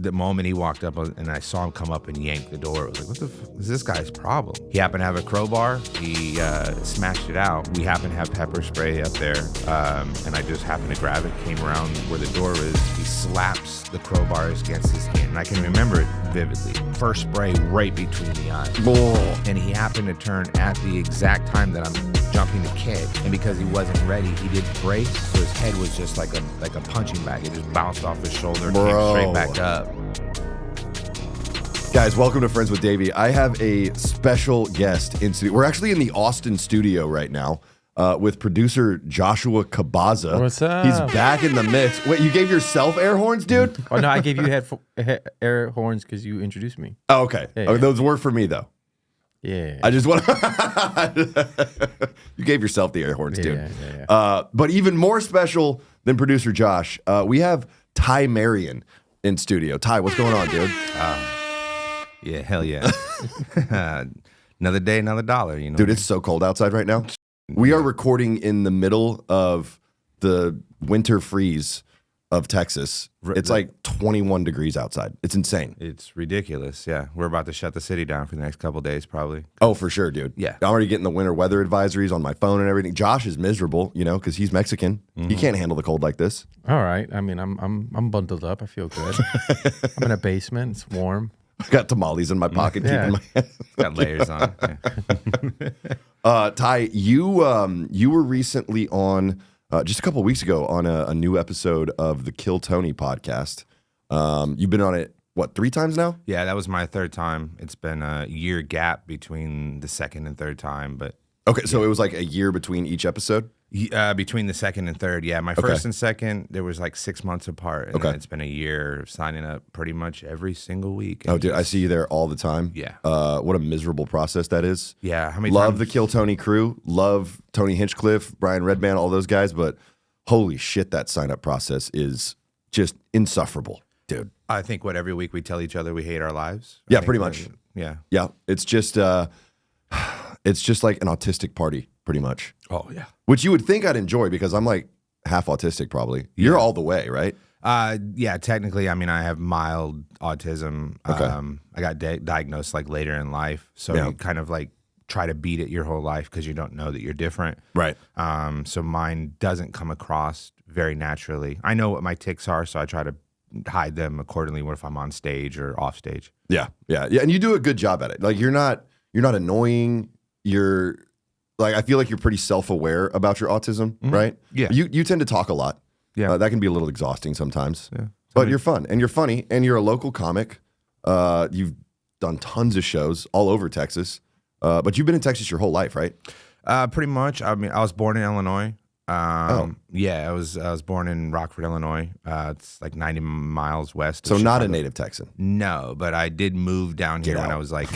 the moment he walked up and I saw him come up and yank the door, it was like, what the fuck is this guy's problem? He happened to have a crowbar. He smashed it out. We happened to have pepper spray up there, and I just happened to grab it, came around where the door is. He slaps the crowbar against his hand, and I can remember it vividly. First spray right between the eyes. Oh. And he happened to turn at the exact time that I'm jumping to kick, and because he wasn't ready, he didn't brace, so his head was just like a punching bag. It just bounced off his shoulder and came straight back up. Guys, welcome to Friends with Davey. I have a special guest in studio. We're actually in the Austin studio right now with producer Joshua Cabaza. What's up? He's back in the mix. Wait, you gave yourself air horns, dude? Oh, no, I gave you air horns because you introduced me. Oh, okay. Yeah, Oh, yeah. those were for me, though. Yeah. I just want to... You gave yourself the air horns, dude. Yeah. But even more special than producer Josh, we have Ty Marion in studio. Ty, what's going on, dude? Yeah, hell yeah. Another day, another dollar, you know. Dude, it's so cold outside right now. We are recording in the middle of the winter freeze of Texas. It's like 21 degrees outside. It's insane. It's ridiculous, yeah. We're about to shut the city down for the next couple of days, probably. Oh, for sure, dude. Yeah. I'm already getting the winter weather advisories on my phone and everything. Josh is miserable, you know, because he's Mexican. He can't handle the cold like this. All right. I mean, I'm bundled up. I feel good. I'm in a basement. It's warm. I got tamales in my pocket. Yeah. Keeping my hands. Got layers on. Yeah. Ty, you were recently on just a couple of weeks ago on a new episode of the Kill Tony podcast. You've been on it, what, 3 times now? Yeah, that was my third time. It's been a year gap between the second and third time, but Okay, so it was like a year between each episode? between the second and third, yeah. My first and second, there was like 6 months apart, and then it's been a year of signing up pretty much every single week. Oh, dude, I see you there all the time. Yeah. What a miserable process that is. Yeah, how many Love times? the Kill Tony crew. Love Tony Hinchcliffe, Brian Redband, all those guys, but holy shit, that sign-up process is just insufferable, dude. I think every week we tell each other we hate our lives. Yeah, I think pretty much. Yeah. Yeah, it's just like an autistic party, pretty much. Oh yeah. Which you would think I'd enjoy because I'm like half autistic probably. You're all the way, right? Yeah, technically, I mean, I have mild autism. Okay. I got diagnosed like later in life, so you kind of like try to beat it your whole life because you don't know that you're different. Right. So mine doesn't come across very naturally. I know what my tics are, so I try to hide them accordingly. What if I'm on stage or off stage? Yeah, and you do a good job at it. Like you're not annoying. You're like, I feel like you're pretty self-aware about your autism, right? Yeah. You tend to talk a lot. Yeah. That can be a little exhausting sometimes. Yeah. But you're fun and you're funny and you're a local comic. You've done tons of shows all over Texas. But you've been in Texas your whole life, right? Pretty much. I mean, I was born in Illinois. Oh. Yeah, I was born in Rockford, Illinois. It's like 90 miles west. So of not a Chicago. native Texan. No, but I did move down here when out. I was like,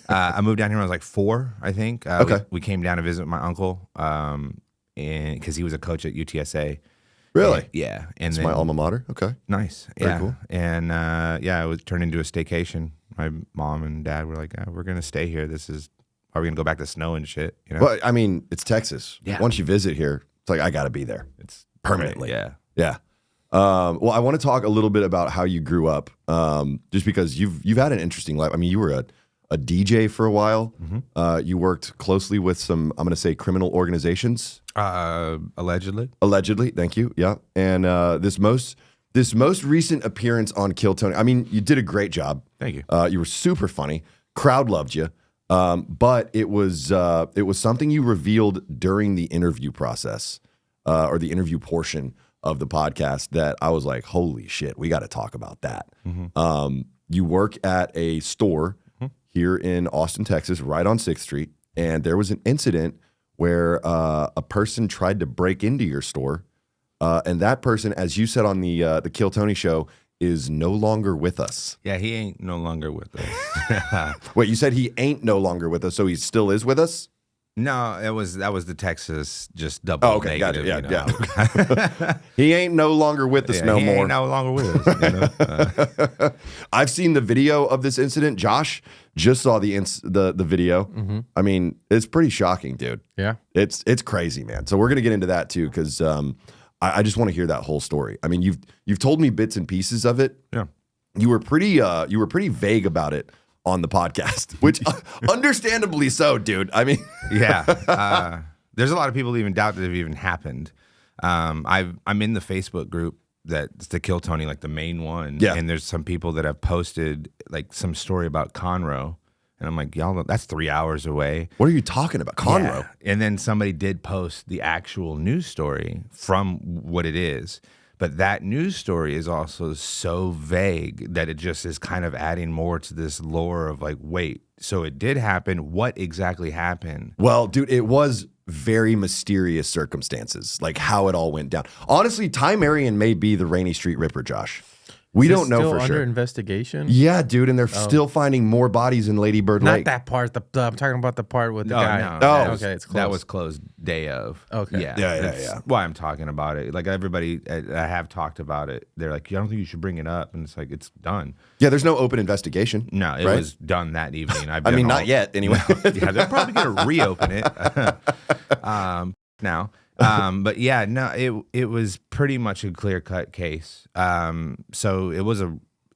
I moved down here when I was like 4, I think. Okay. We came down to visit my uncle, and because he was a coach at UTSA. Really? And, yeah, and It's then my alma mater. Okay. nice. Very Yeah, cool. and yeah, it was turned into a staycation. My mom and dad were like, we're gonna stay here. Are we gonna go back to snow and shit? You know, Well, I mean, it's Texas. Yeah. Once you visit here, it's like, I got to be there. it's Permanently. Yeah. Yeah. Well, I want to talk a little bit about how you grew up, just because you've had an interesting life. I mean, you were a DJ for a while. You worked closely with some, I'm going to say, criminal organizations. Allegedly. Allegedly, thank you. Yeah, and this most recent appearance on Kill Tony. I mean, you did a great job. Thank you. You were super funny. Crowd loved you. But it was something you revealed during the interview process, or the interview portion of the podcast that I was like, holy shit, we got to talk about that. You work at a store here in Austin, Texas, right on 6th Street, and there was an incident where a person tried to break into your store, and that person, as you said on the Kill Tony show, is no longer with us. Yeah, he ain't no longer with us. Wait, you said he ain't no longer with us, so he still is with us? No, that was the Texas just double Oh, okay, negative. gotcha. You know? Yeah. He ain't no longer with us no he more. ain't no longer with us. You know? I've seen the video of this incident. Josh just saw the video. I mean, it's pretty shocking, dude. Yeah. It's crazy, man. So we're gonna get into that too, because I just want to hear that whole story. I mean, you've told me bits and pieces of it. Yeah. You were pretty vague about it on the podcast, which understandably so, dude. I mean, yeah. There's a lot of people who even doubt that it even happened. I'm in the Facebook group that's the Kill Tony, like the main one. Yeah. And there's some people that have posted like some story about Conroe. And I'm like, y'all, that's 3 hours away. What are you talking about? Conroe? Yeah. And then somebody did post the actual news story from what it is. But that news story is also so vague that it just is kind of adding more to this lore of like, wait, so it did happen. What exactly happened? Well, dude, it was very mysterious circumstances, like how it all went down. Honestly, Marion may be the Rainy Street Ripper, Josh. We don't know still for under sure. investigation? Yeah, dude, and they're still finding more bodies in Lady Bird Not Lake. that part. I'm talking about the part with the guy. No, Oh, okay, it's closed. That was closed day of. Okay. Yeah. Yeah. That's why I'm talking about it. Like everybody I have talked about it. They're like, I don't think you should bring it up. And it's like, it's done. Yeah, there's no open investigation. No, it right? was done that evening. I mean, not yet, anyway. Yeah, they're probably going to reopen it now. But yeah, no, it was pretty much a clear-cut case. So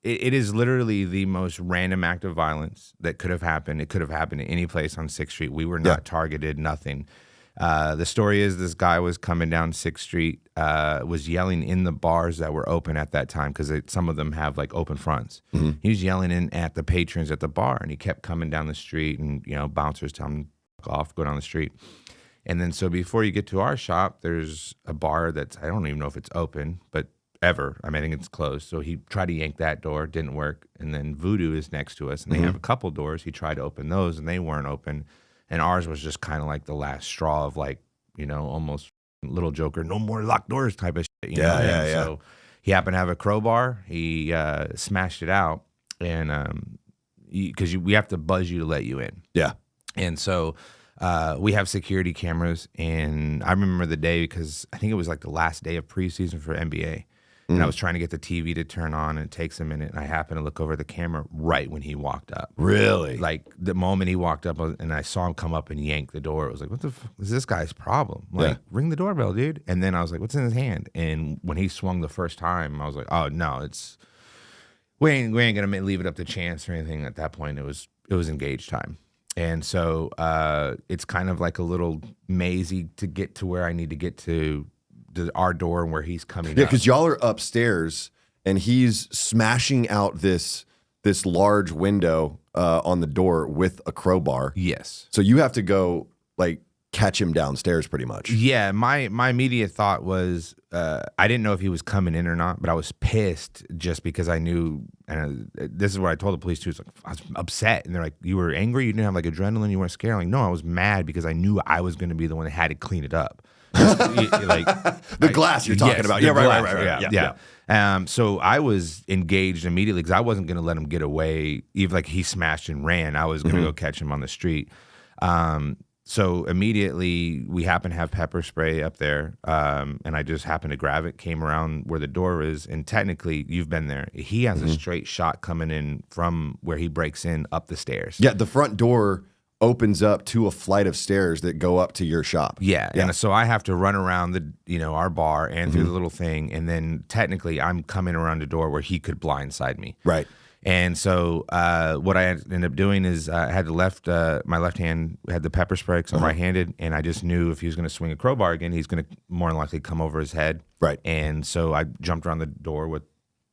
it is literally the most random act of violence that could have happened. It could have happened at any place on 6th Street. We were not targeted, nothing. The story is this guy was coming down 6th Street, was yelling in the bars that were open at that time because some of them have like open fronts. Mm-hmm. He was yelling in at the patrons at the bar, and he kept coming down the street, and bouncers tell him to off, go down the street. And then so before you get to our shop, there's a bar that's, I don't even know if it's open, but ever. I mean, I think it's closed. So he tried to yank that door, didn't work. And then Voodoo is next to us, and they have a couple doors. He tried to open those, and they weren't open. And ours was just kind of like the last straw of like, almost Little Joker, no more locked doors type of shit. Yeah. So he happened to have a crowbar. He smashed it out, and because we have to buzz you to let you in. Yeah. And so we have security cameras, and I remember the day because I think it was like the last day of preseason for NBA. And I was trying to get the TV to turn on, and it takes a minute, and I happened to look over the camera right when he walked up. Really? Like the moment he walked up, and I saw him come up and yank the door, it was like, what the fuck is this guy's problem? Like, ring the doorbell, dude. And then I was like, what's in his hand? And when he swung the first time, I was like, oh, no, we ain't going to leave it up to chance or anything. At that point, it was engaged time. And so it's kind of like a little mazy to get to where I need to get to our door and where he's coming. Yeah, because y'all are upstairs, and he's smashing out this large window on the door with a crowbar. Yes. So you have to go like catch him downstairs, pretty much. Yeah, my immediate thought was I didn't know if he was coming in or not, but I was pissed just because I knew. And this is what I told the police too. It's like I was upset, and they're like, "You were angry? You didn't have like adrenaline? You weren't scared?" I'm like, no, I was mad because I knew I was going to be the one that had to clean it up. Like the glass you're talking about. the Yeah, glass, right. Yeah. So I was engaged immediately because I wasn't going to let him get away. Even like he smashed and ran, I was going to go catch him on the street. So immediately we happen to have pepper spray up there, and I just happened to grab it, came around where the door is, and technically you've been there. He has a straight shot coming in from where he breaks in up the stairs. Yeah, the front door opens up to a flight of stairs that go up to your shop. Yeah. And so I have to run around our bar and through the little thing, and then technically I'm coming around the door where he could blindside me. Right. And so what I ended up doing is I had my left hand had the pepper spray because I'm right-handed, and I just knew if he was going to swing a crowbar again, he's going to more than likely come over his head. Right. And so I jumped around the door with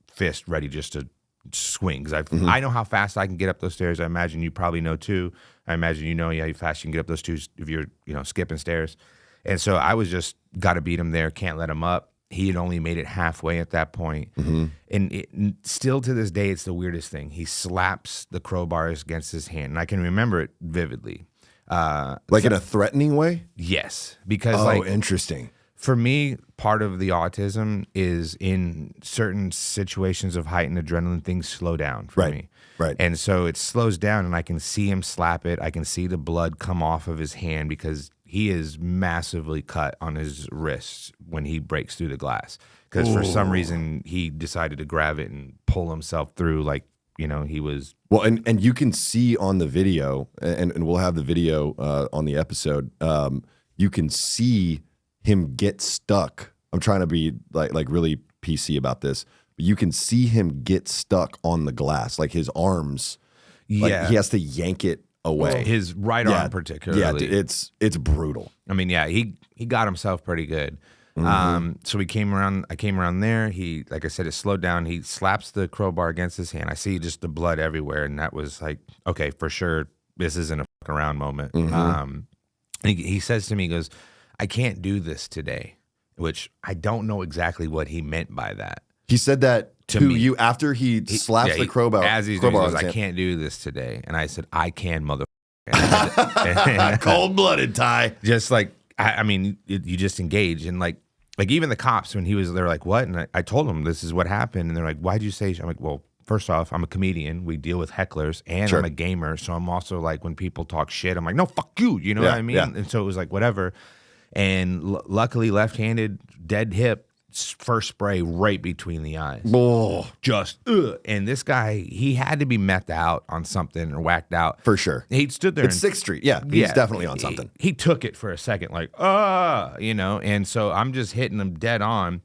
fist ready just to swing because I know how fast I can get up those stairs. I imagine you probably know too. I imagine you know how fast you can get up those two if you're skipping stairs. And so I was just got to beat him there, can't let him up. He had only made it halfway at that point. And still to this day, it's the weirdest thing. He slaps the crowbars against his hand, and I can remember it vividly. In a threatening way? Yes, because interesting. For me, part of the autism is in certain situations of heightened adrenaline, things slow down for me. Right. And so it slows down, and I can see him slap it. I can see the blood come off of his hand because he is massively cut on his wrists when he breaks through the glass. Because for some reason, he decided to grab it and pull himself through like, he was... Well, and you can see on the video, and we'll have the video on the episode, you can see him get stuck I'm trying to be like really PC about this, but you can see him get stuck on the glass, like his arms. Like he has to yank it away. Well, his right arm particularly. Yeah, it's brutal. I mean, yeah, he got himself pretty good. So we came around. I came around there. He, like I said, it slowed down. He slaps the crowbar against his hand. I see just the blood everywhere, and that was like, okay, for sure, this isn't a fuck around moment. He says to me, he goes, "I can't do this today," which I don't know exactly what he meant by that. He said that to you after he slaps the crowbar. As he's doing, he goes, "I can't do this today," and I said, "I can, mother." Cold-blooded, Ty. Just like. I mean, you just engage, and like even the cops when they're like, "What?" And I told them this is what happened, and they're like, "Why'd you say?" I'm like, "Well, first off, I'm a comedian. We deal with hecklers, and I'm a gamer, so I'm also like when people talk shit, I'm like, no, fuck you, you know what I mean?" Yeah. And so it was like whatever, and luckily left-handed, dead hip. First spray right between the eyes. Oh, just and this guy, he had to be methed out on something or whacked out for sure. He stood there. It's 6th Street. Yeah, he's definitely on something. He took it for a second, like you know. And so I'm just hitting him dead on,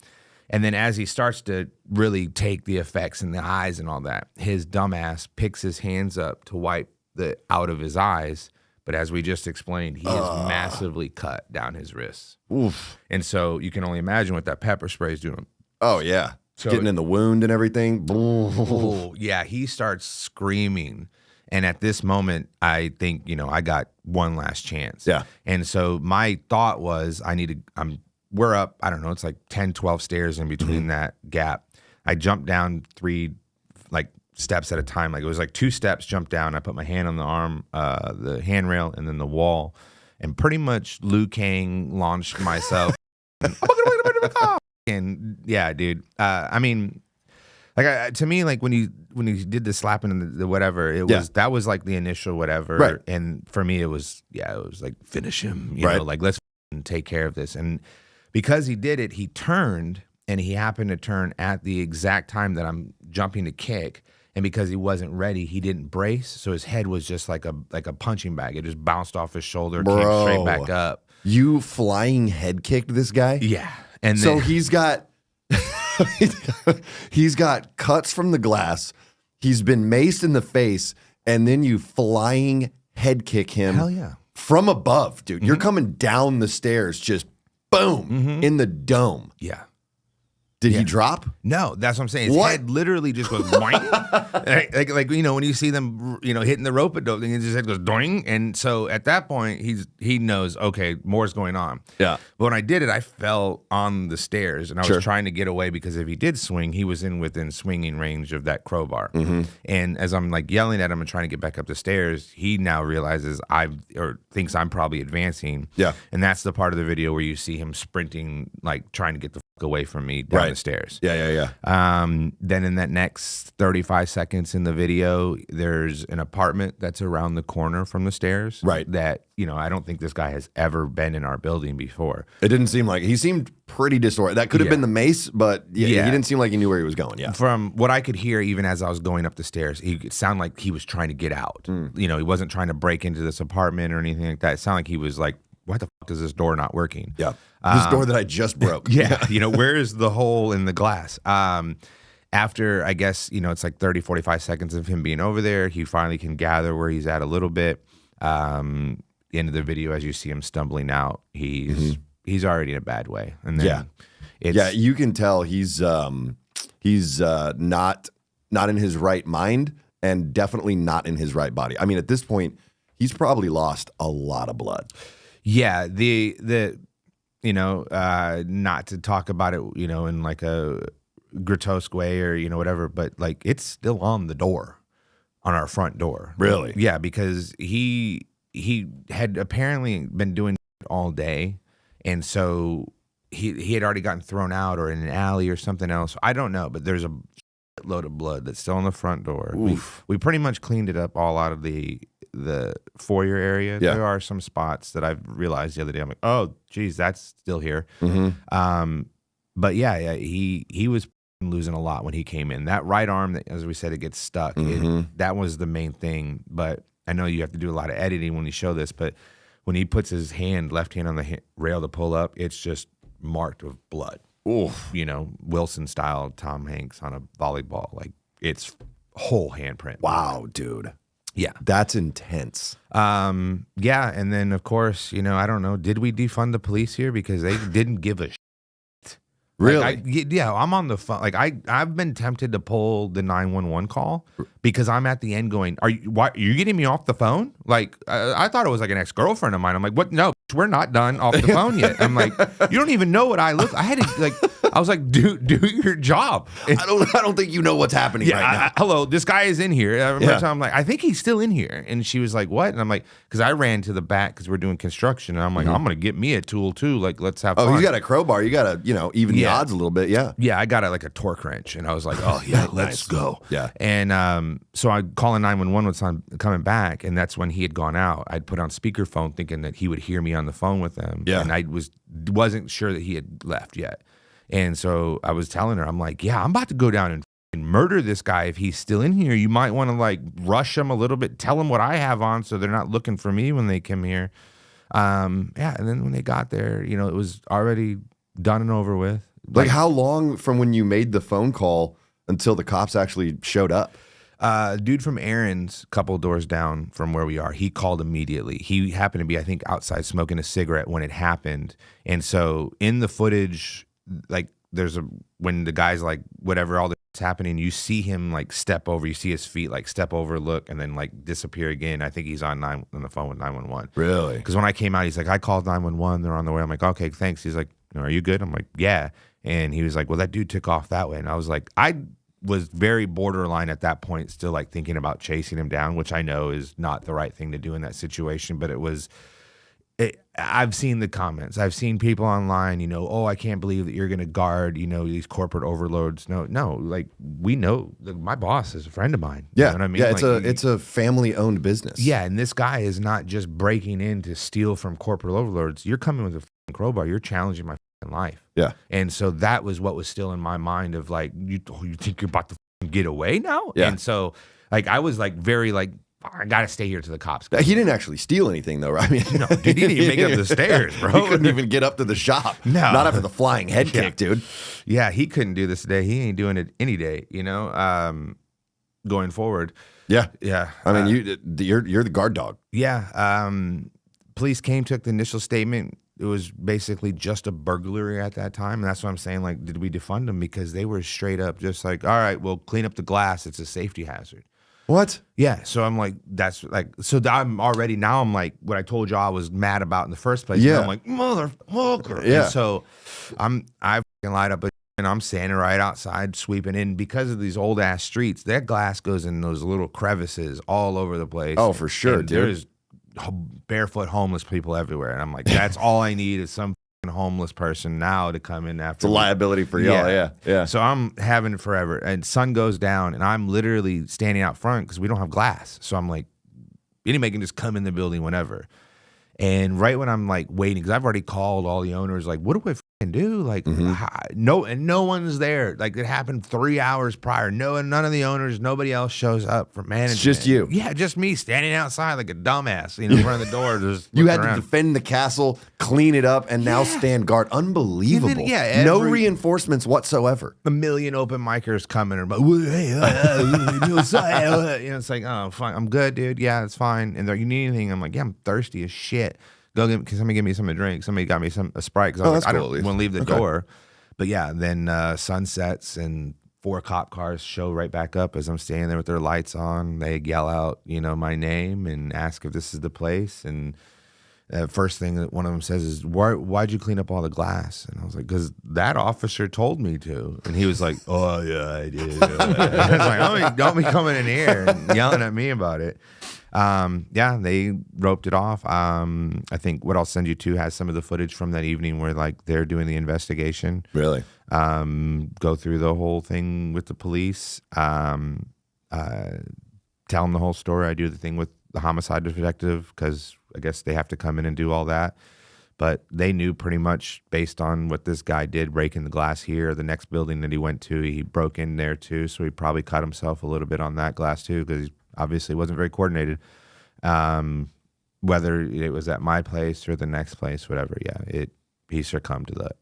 and then as he starts to really take the effects in the eyes and all that, his dumbass picks his hands up to wipe the out of his eyes. But as we just explained, he is massively cut down his wrists. Oof. And so you can only imagine what that pepper spray is doing. Oh, yeah. So getting in the wound and everything. Oh, yeah. He starts screaming. And at this moment, I think, you know, I got one last chance. Yeah. And so my thought was we're up, I don't know, it's like 10, 12 stairs in between that gap. I jumped down 3, steps at a time. Like it was like 2 steps, jumped down. I put my hand on the arm, the handrail, and then the wall, and pretty much Liu Kang launched myself. And yeah, dude. I mean, like to me, like when you did the slapping and the whatever, it was that was like the initial whatever. Right. And for me, it was like finish him. You know, like let's take care of this. And because he did it, he turned, and he happened to turn at the exact time that I'm jumping to kick. And because he wasn't ready, he didn't brace, so his head was just like a punching bag. It just bounced off his shoulder, came straight back up. You flying head kicked this guy? Yeah, and so he's got cuts from the glass. He's been maced in the face, and then you flying head kick him. Hell yeah, from above, dude. You're coming down the stairs, just boom in the dome. Yeah. Did he drop? No, that's what I'm saying. His head literally just goes boing. like you know when you see them hitting the rope and his head goes doing. And so at that point he knows, okay, more's going on. Yeah. But when I did it, I fell on the stairs, and I was trying to get away because if he did swing, he was within swinging range of that crowbar. And as I'm like yelling at him and trying to get back up the stairs, he now realizes thinks I'm probably advancing. Yeah. And that's the part of the video where you see him sprinting, like trying to get the away from me down the stairs. Yeah. Then in that next 35 seconds in the video, there's an apartment that's around the corner from the stairs. Right. That, I don't think this guy has ever been in our building before. It didn't seem like he seemed pretty disoriented. That could have been the mace, but he didn't seem like he knew where he was going. Yeah. From what I could hear, even as I was going up the stairs, it sounded like he was trying to get out. He wasn't trying to break into this apartment or anything like that. It sounded like he was like, why the fuck is this door not working? Yeah. This door that I just broke. Yeah. Where is the hole in the glass? After, I guess, it's like 30, 45 seconds of him being over there, he finally can gather where he's at a little bit. The end of the video, as you see him stumbling out, he's already in a bad way. And then you can tell he's not in his right mind and definitely not in his right body. I mean, at this point, he's probably lost a lot of blood. Yeah, not to talk about it, in like a grotesque way or, whatever, but like it's still on the door, on our front door. Really? Yeah, because he had apparently been doing it all day. And so he had already gotten thrown out or in an alley or something else. I don't know, but there's a load of blood that's still on the front door. We pretty much cleaned it up all out of the foyer area. Yeah. There are some spots that I've realized the other day. I'm like, oh, geez, that's still here. But yeah, he was losing a lot when he came in. That right arm, as we said, it gets stuck. That was the main thing. But I know you have to do a lot of editing when you show this. But when he puts his left hand on the rail to pull up, it's just marked with blood. Oof. Wilson style Tom Hanks on a volleyball. Like it's whole handprint. Wow, dude. Yeah. That's intense. Yeah. And then of course, I don't know, did we defund the police here? Because they didn't give a shit. Really? Yeah, I'm on the phone. Like I've been tempted to pull the 911 call because I'm at the end going, are you getting me off the phone? Like I thought it was like an ex-girlfriend of mine. I'm like, what? No, we're not done off the phone yet. I'm like, you don't even know what I look. I was like, do your job. I don't think you know what's happening right now. Hello, this guy is in here. I'm like, I think he's still in here. And she was like, what? And I'm like, because I ran to the back because we're doing construction. And I'm like, I'm going to get me a tool too. Like, let's have fun. Oh, he's got a crowbar. You got to, even the odds a little bit. Yeah. Yeah, I got like a torque wrench. And I was like, oh, yeah, let's go. Yeah. And so I call 911 was coming back. And that's when he had gone out. I'd put on speakerphone thinking that he would hear me on the phone with them. Yeah. And I wasn't sure that he had left yet. And so I was telling her, I'm like, yeah, I'm about to go down and murder this guy if he's still in here. You might want to like rush him a little bit, tell him what I have on so they're not looking for me when they come here. And then when they got there, it was already done and over with. Like how long from when you made the phone call until the cops actually showed up? Dude from Aaron's, a couple doors down from where we are, he called immediately. He happened to be, I think, outside smoking a cigarette when it happened. And so in the footage, like when the guy's like, whatever, all this is happening, you see him like step over, you see his feet like step over, look, and then like disappear again. I think he's on the phone with 911. Really? Because when I came out, he's like, I called 911. They're on the way. I'm like, okay, thanks. He's like, are you good? I'm like, yeah. And he was like, well, that dude took off that way. And I was like, I was very borderline at that point, still like thinking about chasing him down, which I know is not the right thing to do in that situation, but I've seen the comments. I've seen people online, oh, I can't believe that you're going to guard, these corporate overlords. No, like we know my boss is a friend of mine. Yeah. You know what I mean? Yeah, like, it's a family owned business. Yeah. And this guy is not just breaking in to steal from corporate overlords. You're coming with a fucking crowbar. You're challenging my fucking life. Yeah. And so that was what was still in my mind of like, you think you're about to fucking get away now? Yeah. And so like, I was like very like, I gotta stay here to the cops. He didn't actually steal anything, though, right? I mean, no, dude, he didn't even make it up the stairs, bro. He couldn't even get up to the shop. No, not after the flying head kick, dude. Yeah, he couldn't do this today. He ain't doing it any day, going forward. Yeah, yeah. I mean, you're the guard dog. Yeah. Police came, took the initial statement. It was basically just a burglary at that time, and that's what I'm saying. Like, did we defund them? Because they were straight up just like, all right, we'll clean up the glass. It's a safety hazard. What? Yeah, so I'm like, I'm already, now I'm like, what I told you I was mad about in the first place. Yeah. I'm like, motherfucker. Yeah. And so I fucking light up and I'm standing right outside sweeping in because of these old ass streets. That glass goes in those little crevices all over the place. Oh, for sure, and dude. There's barefoot homeless people everywhere. And I'm like, that's all I need is some homeless person now to come in after. It's a liability for y'all. Yeah. So I'm having it forever, and sun goes down, and I'm literally standing out front because we don't have glass. So I'm like, anybody can just come in the building whenever. And right when I'm like waiting, because I've already called all the owners, like, what do I fucking do? Like, no one's there. Like, it happened 3 hours prior. None of the owners, nobody else shows up for management. It's just you. Yeah, just me standing outside like a dumbass, in front of the door. Just you had around. to defend the castle, clean it up, and now stand guard. Unbelievable. Then, no reinforcements whatsoever. A million open micers coming and hey, it's like, oh, fine, I'm good, dude. Yeah, it's fine. And they're like, you need anything? I'm like, yeah, I'm thirsty as shit. Go get, can somebody give me something to drink? Somebody got me a Sprite because I was like, I don't want to leave the door. But yeah, then sun sets and 4 cop cars show right back up as I'm standing there with their lights on. They yell out, my name and ask if this is the place. And first thing that one of them says is, why'd you clean up all the glass? And I was like, because that officer told me to. And he was like, oh, yeah, I did. I was like, don't be coming in here and yelling at me about it. Yeah, they roped it off. I think what I'll send you to has some of the footage from that evening where like they're doing the investigation. Really? Go through the whole thing with the police. Tell them the whole story. I do the thing with the homicide detective because I guess they have to come in and do all that. But they knew pretty much based on what this guy did, breaking the glass here. The next building that he went to, he broke in there too. So he probably cut himself a little bit on that glass too because he obviously wasn't very coordinated. Whether it was at my place or the next place, whatever. Yeah, he succumbed to that.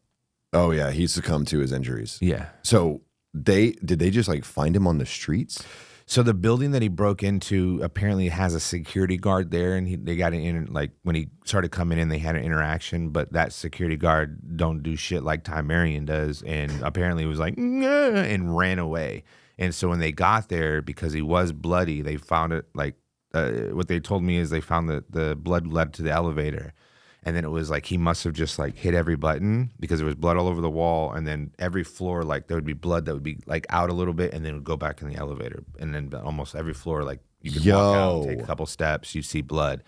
Oh yeah, he succumbed to his injuries. Yeah. So did they just like find him on the streets? So the building that he broke into apparently has a security guard there, and they got like when he started coming in, they had an interaction, but that security guard don't do shit like Marion does, and apparently it was like "Nah," and ran away. And so when they got there, because he was bloody, they found it like what they told me is they found that the blood led to the elevator. And then it was like he must have just like hit every button because there was blood all over the wall. And then every floor, like there would be blood that would be like out a little bit and then would go back in the elevator. And then almost every floor, like you could walk out, take a couple steps, you'd see blood.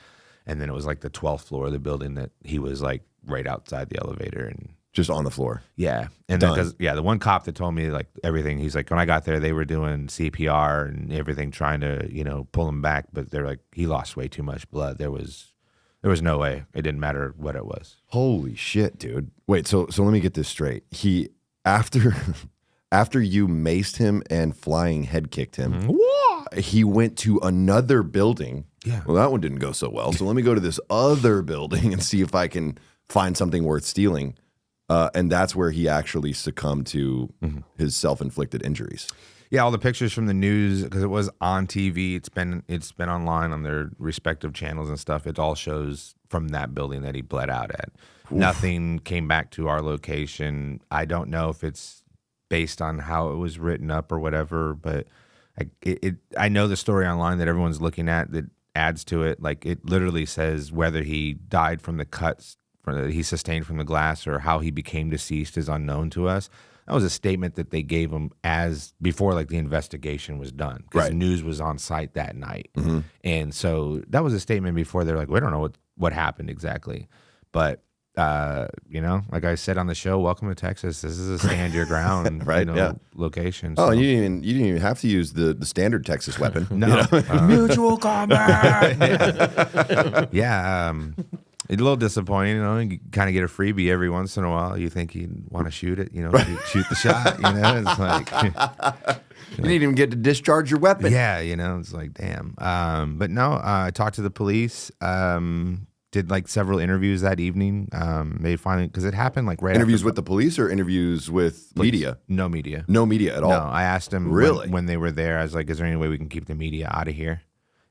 And then it was like the 12th floor of the building that he was like right outside the elevator and just on the floor. Yeah. And then the one cop that told me like everything, he's like, when I got there, they were doing CPR and everything, trying to, pull him back. But they're like, he lost way too much blood. There was no way. It didn't matter what it was. Holy shit, dude. Wait, so let me get this straight. He after you maced him and flying head kicked him, he went to another building. Yeah. Well, that one didn't go so well. So let me go to this other building and see if I can find something worth stealing. And that's where he actually succumbed to his self-inflicted injuries. Yeah, all the pictures from the news, because it was on TV. It's been online on their respective channels and stuff. It all shows from that building that he bled out at. Oof. Nothing came back to our location. I don't know if it's based on how it was written up or whatever, but I know the story online that everyone's looking at that adds to it. Like it literally says whether he died from the cuts that he sustained from the glass or how he became deceased is unknown to us. That was a statement that they gave him as before like the investigation was done because the news was on site that night. Mm-hmm. And so that was a statement before they're like, we don't know what happened exactly. But, like I said on the show, welcome to Texas. This is a stand your ground location. So. Oh, you didn't even have to use the standard Texas weapon. No. Mutual combat. Yeah. It's a little disappointing, you kind of get a freebie every once in a while. You think you want to shoot it, shoot the shot, It's like... You didn't even get to discharge your weapon. Yeah, it's like, damn. But no, I talked to the police, did like several interviews that evening. They finally, because it happened like right Interviews with the police or interviews with media? No media. No media at all? No, I asked them really? when they were there, I was like, is there any way we can keep the media out of here?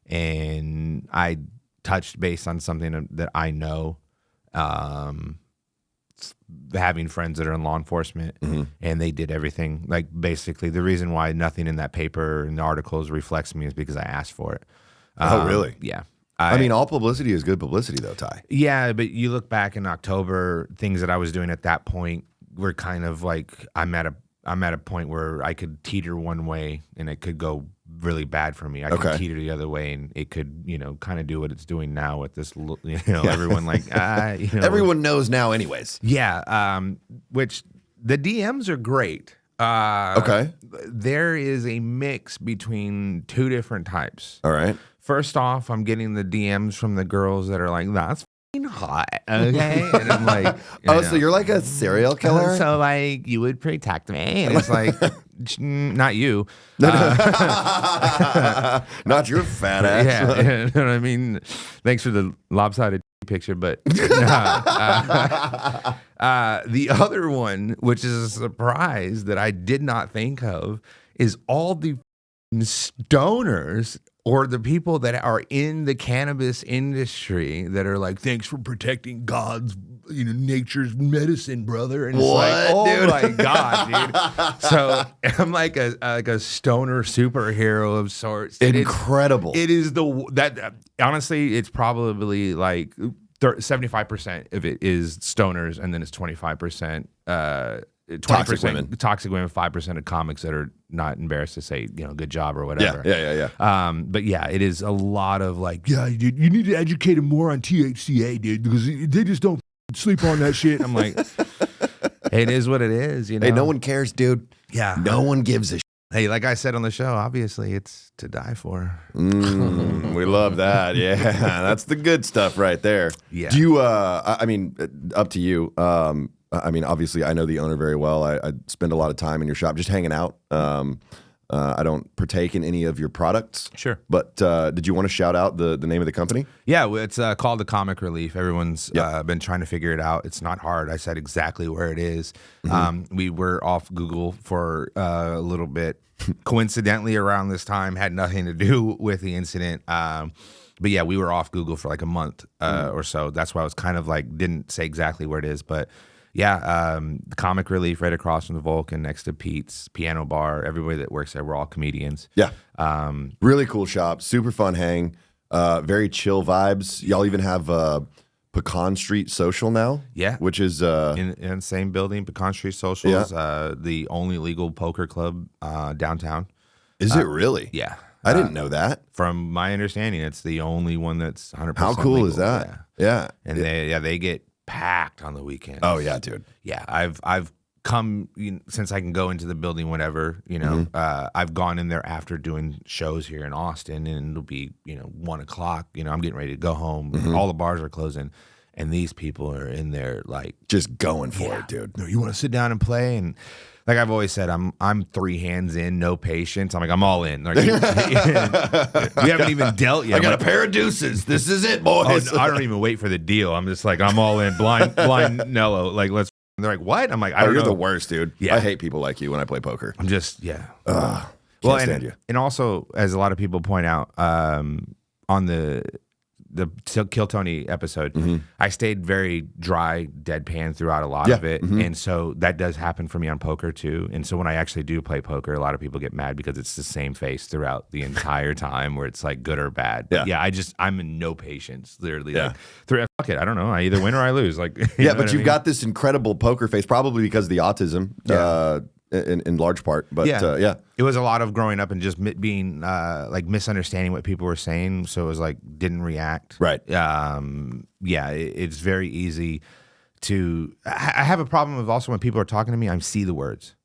And I touched base on something that I know, having friends that are in law enforcement, and they did everything. Like basically, the reason why nothing in that paper and the articles reflects me is because I asked for it. Oh, really? Yeah. I mean, all publicity is good publicity, though, Ty. Yeah, but you look back in October, things that I was doing at that point were kind of like I'm at a point where I could teeter one way and it could go really bad for me. I could teeter the other way and it could, kind of do what it's doing now with this, everyone like, Everyone knows now anyways. Yeah. Which the DMs are great. There is a mix between two different types. All right. First off, I'm getting the DMs from the girls that are like, that's hot, okay? And I'm like, so you're like a serial killer? So like, you would protect me. And it's like, not you. Not your fat ass. Yeah, you know what I mean? Thanks for the lopsided picture, but the other one, which is a surprise that I did not think of, is all the stoners or the people that are in the cannabis industry that are like, thanks for protecting God's, nature's medicine, brother. And it's like, oh dude? My God, dude. So I'm like a stoner superhero of sorts. Incredible. It is honestly, it's probably like 75% of it is stoners, and then it's 25%, 20% toxic women, 5% of comics that are not embarrassed to say, good job or whatever. Yeah. But yeah, it is a lot of like, yeah, dude, you need to educate them more on THCA, dude, because they just don't sleep on that shit. I'm like, it is what it is, Hey, no one cares, dude. Yeah. No one gives a shit. Hey, like I said on the show, obviously it's to die for. We love that. Yeah, that's the good stuff right there. Yeah. Do you, up to you. Obviously, I know the owner very well. I spend a lot of time in your shop just hanging out. I don't partake in any of your products. Sure. But did you want to shout out the name of the company? Yeah, it's called the Comic Relief. Everyone's been trying to figure it out. It's not hard. I said exactly where it is. We were off Google for a little bit. Coincidentally, around this time, had nothing to do with the incident. But yeah, we were off Google for like a month or so. That's why I was kind of like, didn't say exactly where it is. But yeah, Comic Relief right across from the Vulcan next to Pete's Piano Bar. Everybody that works there, we're all comedians. Yeah. Really cool shop. Super fun hang. Very chill vibes. Y'all even have Pecan Street Social now. Yeah. Which is in the same building, Pecan Street Socials, the only legal poker club downtown. Is it really? Yeah. I didn't know that. From my understanding, it's the only one that's 100% How cool legal. is that? Yeah. And they get packed on the weekends. Oh yeah, dude. Yeah, I've come since I can go into the building whenever, I've gone in there after doing shows here in Austin, and it'll be 1 o'clock. I'm getting ready to go home. All the bars are closing, and these people are in there like just going for it, dude. No, you want to sit down and play? And like I've always said, I'm 3 hands in, no patience. I'm like, I'm all in. Like, we haven't even dealt yet. I got a pair of deuces. This is it, boys. Oh, no, I don't even wait for the deal. I'm just like, I'm all in, blind Nello. Like, let's. And they're like, what? I'm like, I don't know. You're the worst, dude. Yeah. I hate people like you when I play poker. I'm just, yeah. Can't stand you. And also, as a lot of people point out, on the Kill Tony episode, I stayed very dry, deadpan throughout a lot of it. And so that does happen for me on poker too. And so when I actually do play poker, a lot of people get mad because it's the same face throughout the entire time where it's like good or bad. But I'm in no patience, literally. Yeah. Like, fuck it, I don't know. I either win or I lose. Like, yeah, but you've got this incredible poker face, probably because of the autism. In large part, but yeah, it was a lot of growing up and just being like misunderstanding what people were saying, so it was like didn't react. Right. It's very easy to. I have a problem with also when people are talking to me, I see the words.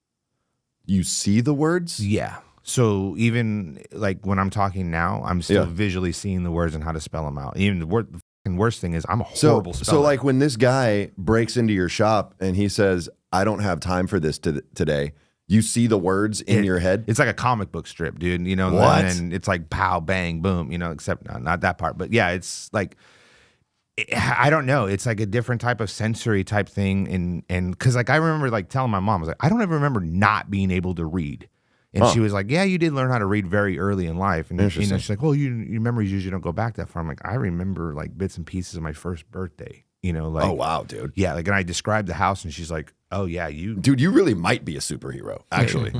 You see the words? Yeah. So even like when I'm talking now, I'm still visually seeing the words and how to spell them out. Even the worst thing is I'm a horrible speller. So like when this guy breaks into your shop and he says, I don't have time for this today. You see the words in your head? It's like a comic book strip, dude. What? And it's like pow, bang, boom, except not that part. But yeah, it's like, I don't know. It's like a different type of sensory type thing. And because like I remember like telling my mom, I was like, I don't ever remember not being able to read. And she was like, yeah, you did learn how to read very early in life. And she's like, well, your memories usually don't go back that far. I'm like, I remember like bits and pieces of my first birthday. Like, oh wow, dude. Yeah, like, and I described the house, and she's like, oh yeah, dude, you really might be a superhero, actually.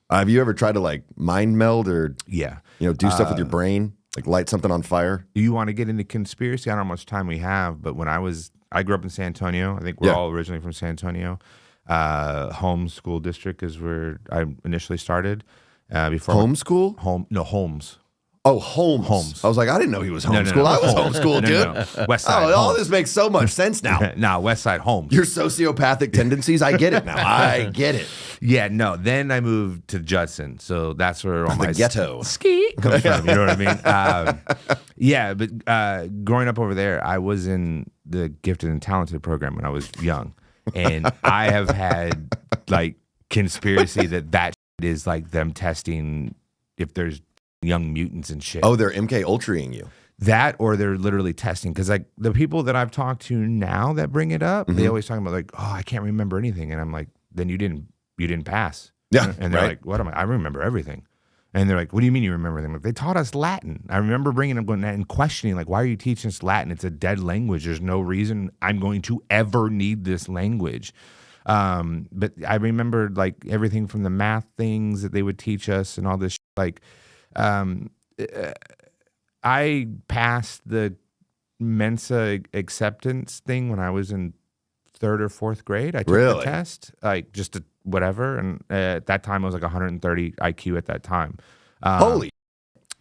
Have you ever tried to like mind meld or do stuff with your brain, like light something on fire? Do you want to get into conspiracy? I don't know how much time we have, but when I grew up in San Antonio. I think we're all originally from San Antonio. Holmes School District is where I initially started. Before homeschool? Holmes. Oh, Holmes. I was like, I didn't know he was homeschooled. No. I was homeschooled, dude. No. West Side. All this makes so much sense now. Nah, West Side Holmes. Your sociopathic tendencies, I get it now. I get it. Yeah, no. Then I moved to Judson, so that's where all my ghetto ski comes from. You know what I mean? But growing up over there, I was in the gifted and talented program when I was young, and I have had like conspiracy that is like them testing if there's young mutants and shit. Oh, they're MK Ultraing you. That, or they're literally testing, because like the people that I've talked to now that bring it up, they always talk about like, oh, I can't remember anything, and I'm like, then you didn't pass. Yeah, and they're like, what am I remember everything. And they're like, what do you mean you remember everything? Like, they taught us Latin. I remember bringing them and questioning, like, why are you teaching us Latin? It's a dead language. There's no reason I'm going to ever need this language. But I remember like everything from the math things that they would teach us and all this like. I passed the Mensa acceptance thing when I was in 3rd or 4th grade. I took the test, like just whatever. And at that time, I was like 130 IQ at that time. Holy.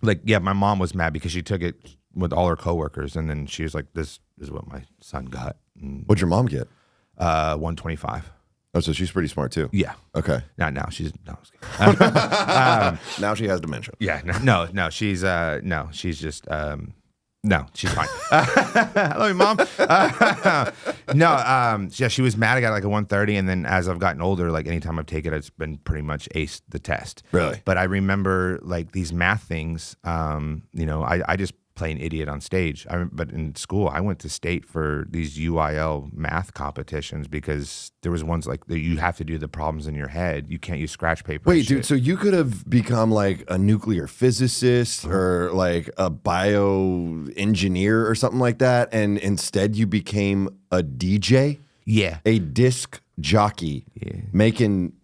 Like, yeah, my mom was mad because she took it with all her coworkers. And then she was like, this is what my son got. And, what'd your mom get? 125. Oh, so she's pretty smart too. Yeah. Okay. Now she's now she has dementia. Yeah. No. She's just No, she's fine. I love you, Mom. Yeah, she was mad. I got like a 130, and then as I've gotten older, like anytime I've taken it, it's been pretty much aced the test. Really? But I remember like these math things. I just play an idiot on stage. But in school, I went to state for these UIL math competitions because there was ones like you have to do the problems in your head. You can't use scratch paper. Wait, dude, so you could have become like a nuclear physicist or like a bioengineer or something like that, and instead you became a DJ? Yeah. A disc jockey making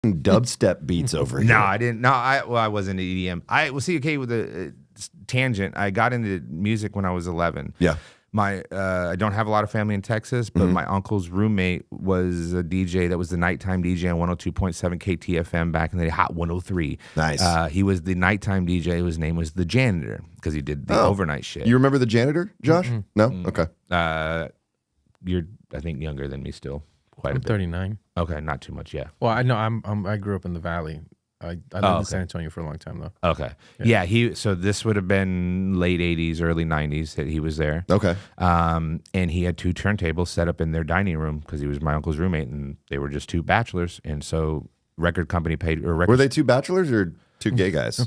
dubstep beats over here. No, I didn't. No, I wasn't an EDM. See, with the tangent, I got into music when I was 11. Yeah. I don't have a lot of family in Texas, but my uncle's roommate was a DJ that was the nighttime DJ on 102.7 KTFM back in the day, Hot 103. Nice. He was the nighttime DJ. His name was the Janitor because he did the overnight shit. You remember the Janitor, Josh? No? Okay. You're, I think, younger than me still. Quite a I'm bit. 39. Okay, not too much, yeah. Well, I know I grew up in the Valley. I lived in San Antonio for a long time, though. Okay. Yeah, so this would have been late 80s, early 90s that he was there. Okay. And he had 2 turntables set up in their dining room because he was my uncle's roommate, and they were just 2 bachelors. And so record company paid... Were they 2 bachelors or 2 gay guys?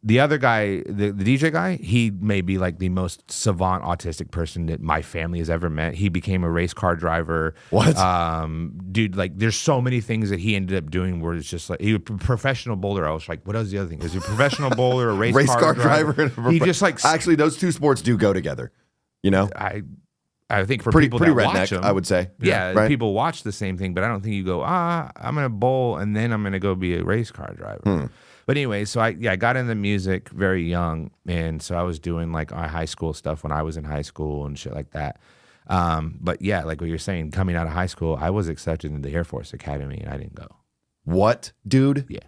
The other guy, the DJ guy, he may be like the most savant autistic person that my family has ever met. He became a race car driver. What? Dude, like there's so many things that he ended up doing where it's just like he was a professional bowler. I was like, what was the other thing? Is he a professional bowler, a race car driver? He just like actually those 2 sports do go together. You know? I think for pretty people pretty that redneck, watch them, I would say. Yeah, right? People watch the same thing, but I don't think you go, I'm gonna bowl and then I'm gonna go be a race car driver. But anyway, so I got into music very young, and so I was doing like high school stuff when I was in high school and shit like that. But yeah, like what you're saying, coming out of high school, I was accepted into the Air Force Academy, and I didn't go. What, dude? Yeah.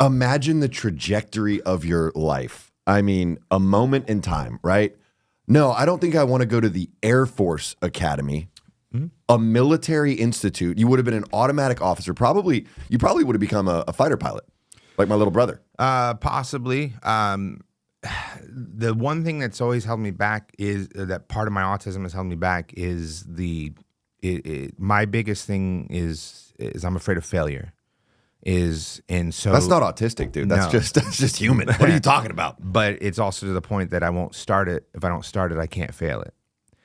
Imagine the trajectory of your life. I mean, a moment in time, right? No, I don't think I want to go to the Air Force Academy, a military institute. You would have been an automatic officer. You probably would have become a fighter pilot, like my little brother. Possibly. The one thing that's always held me back is that part of my autism has held me back is my biggest thing is I'm afraid of failure. And so that's not autistic, dude. That's just human. What are you talking about? But it's also to the point that I won't start it. If I don't start it, I can't fail it.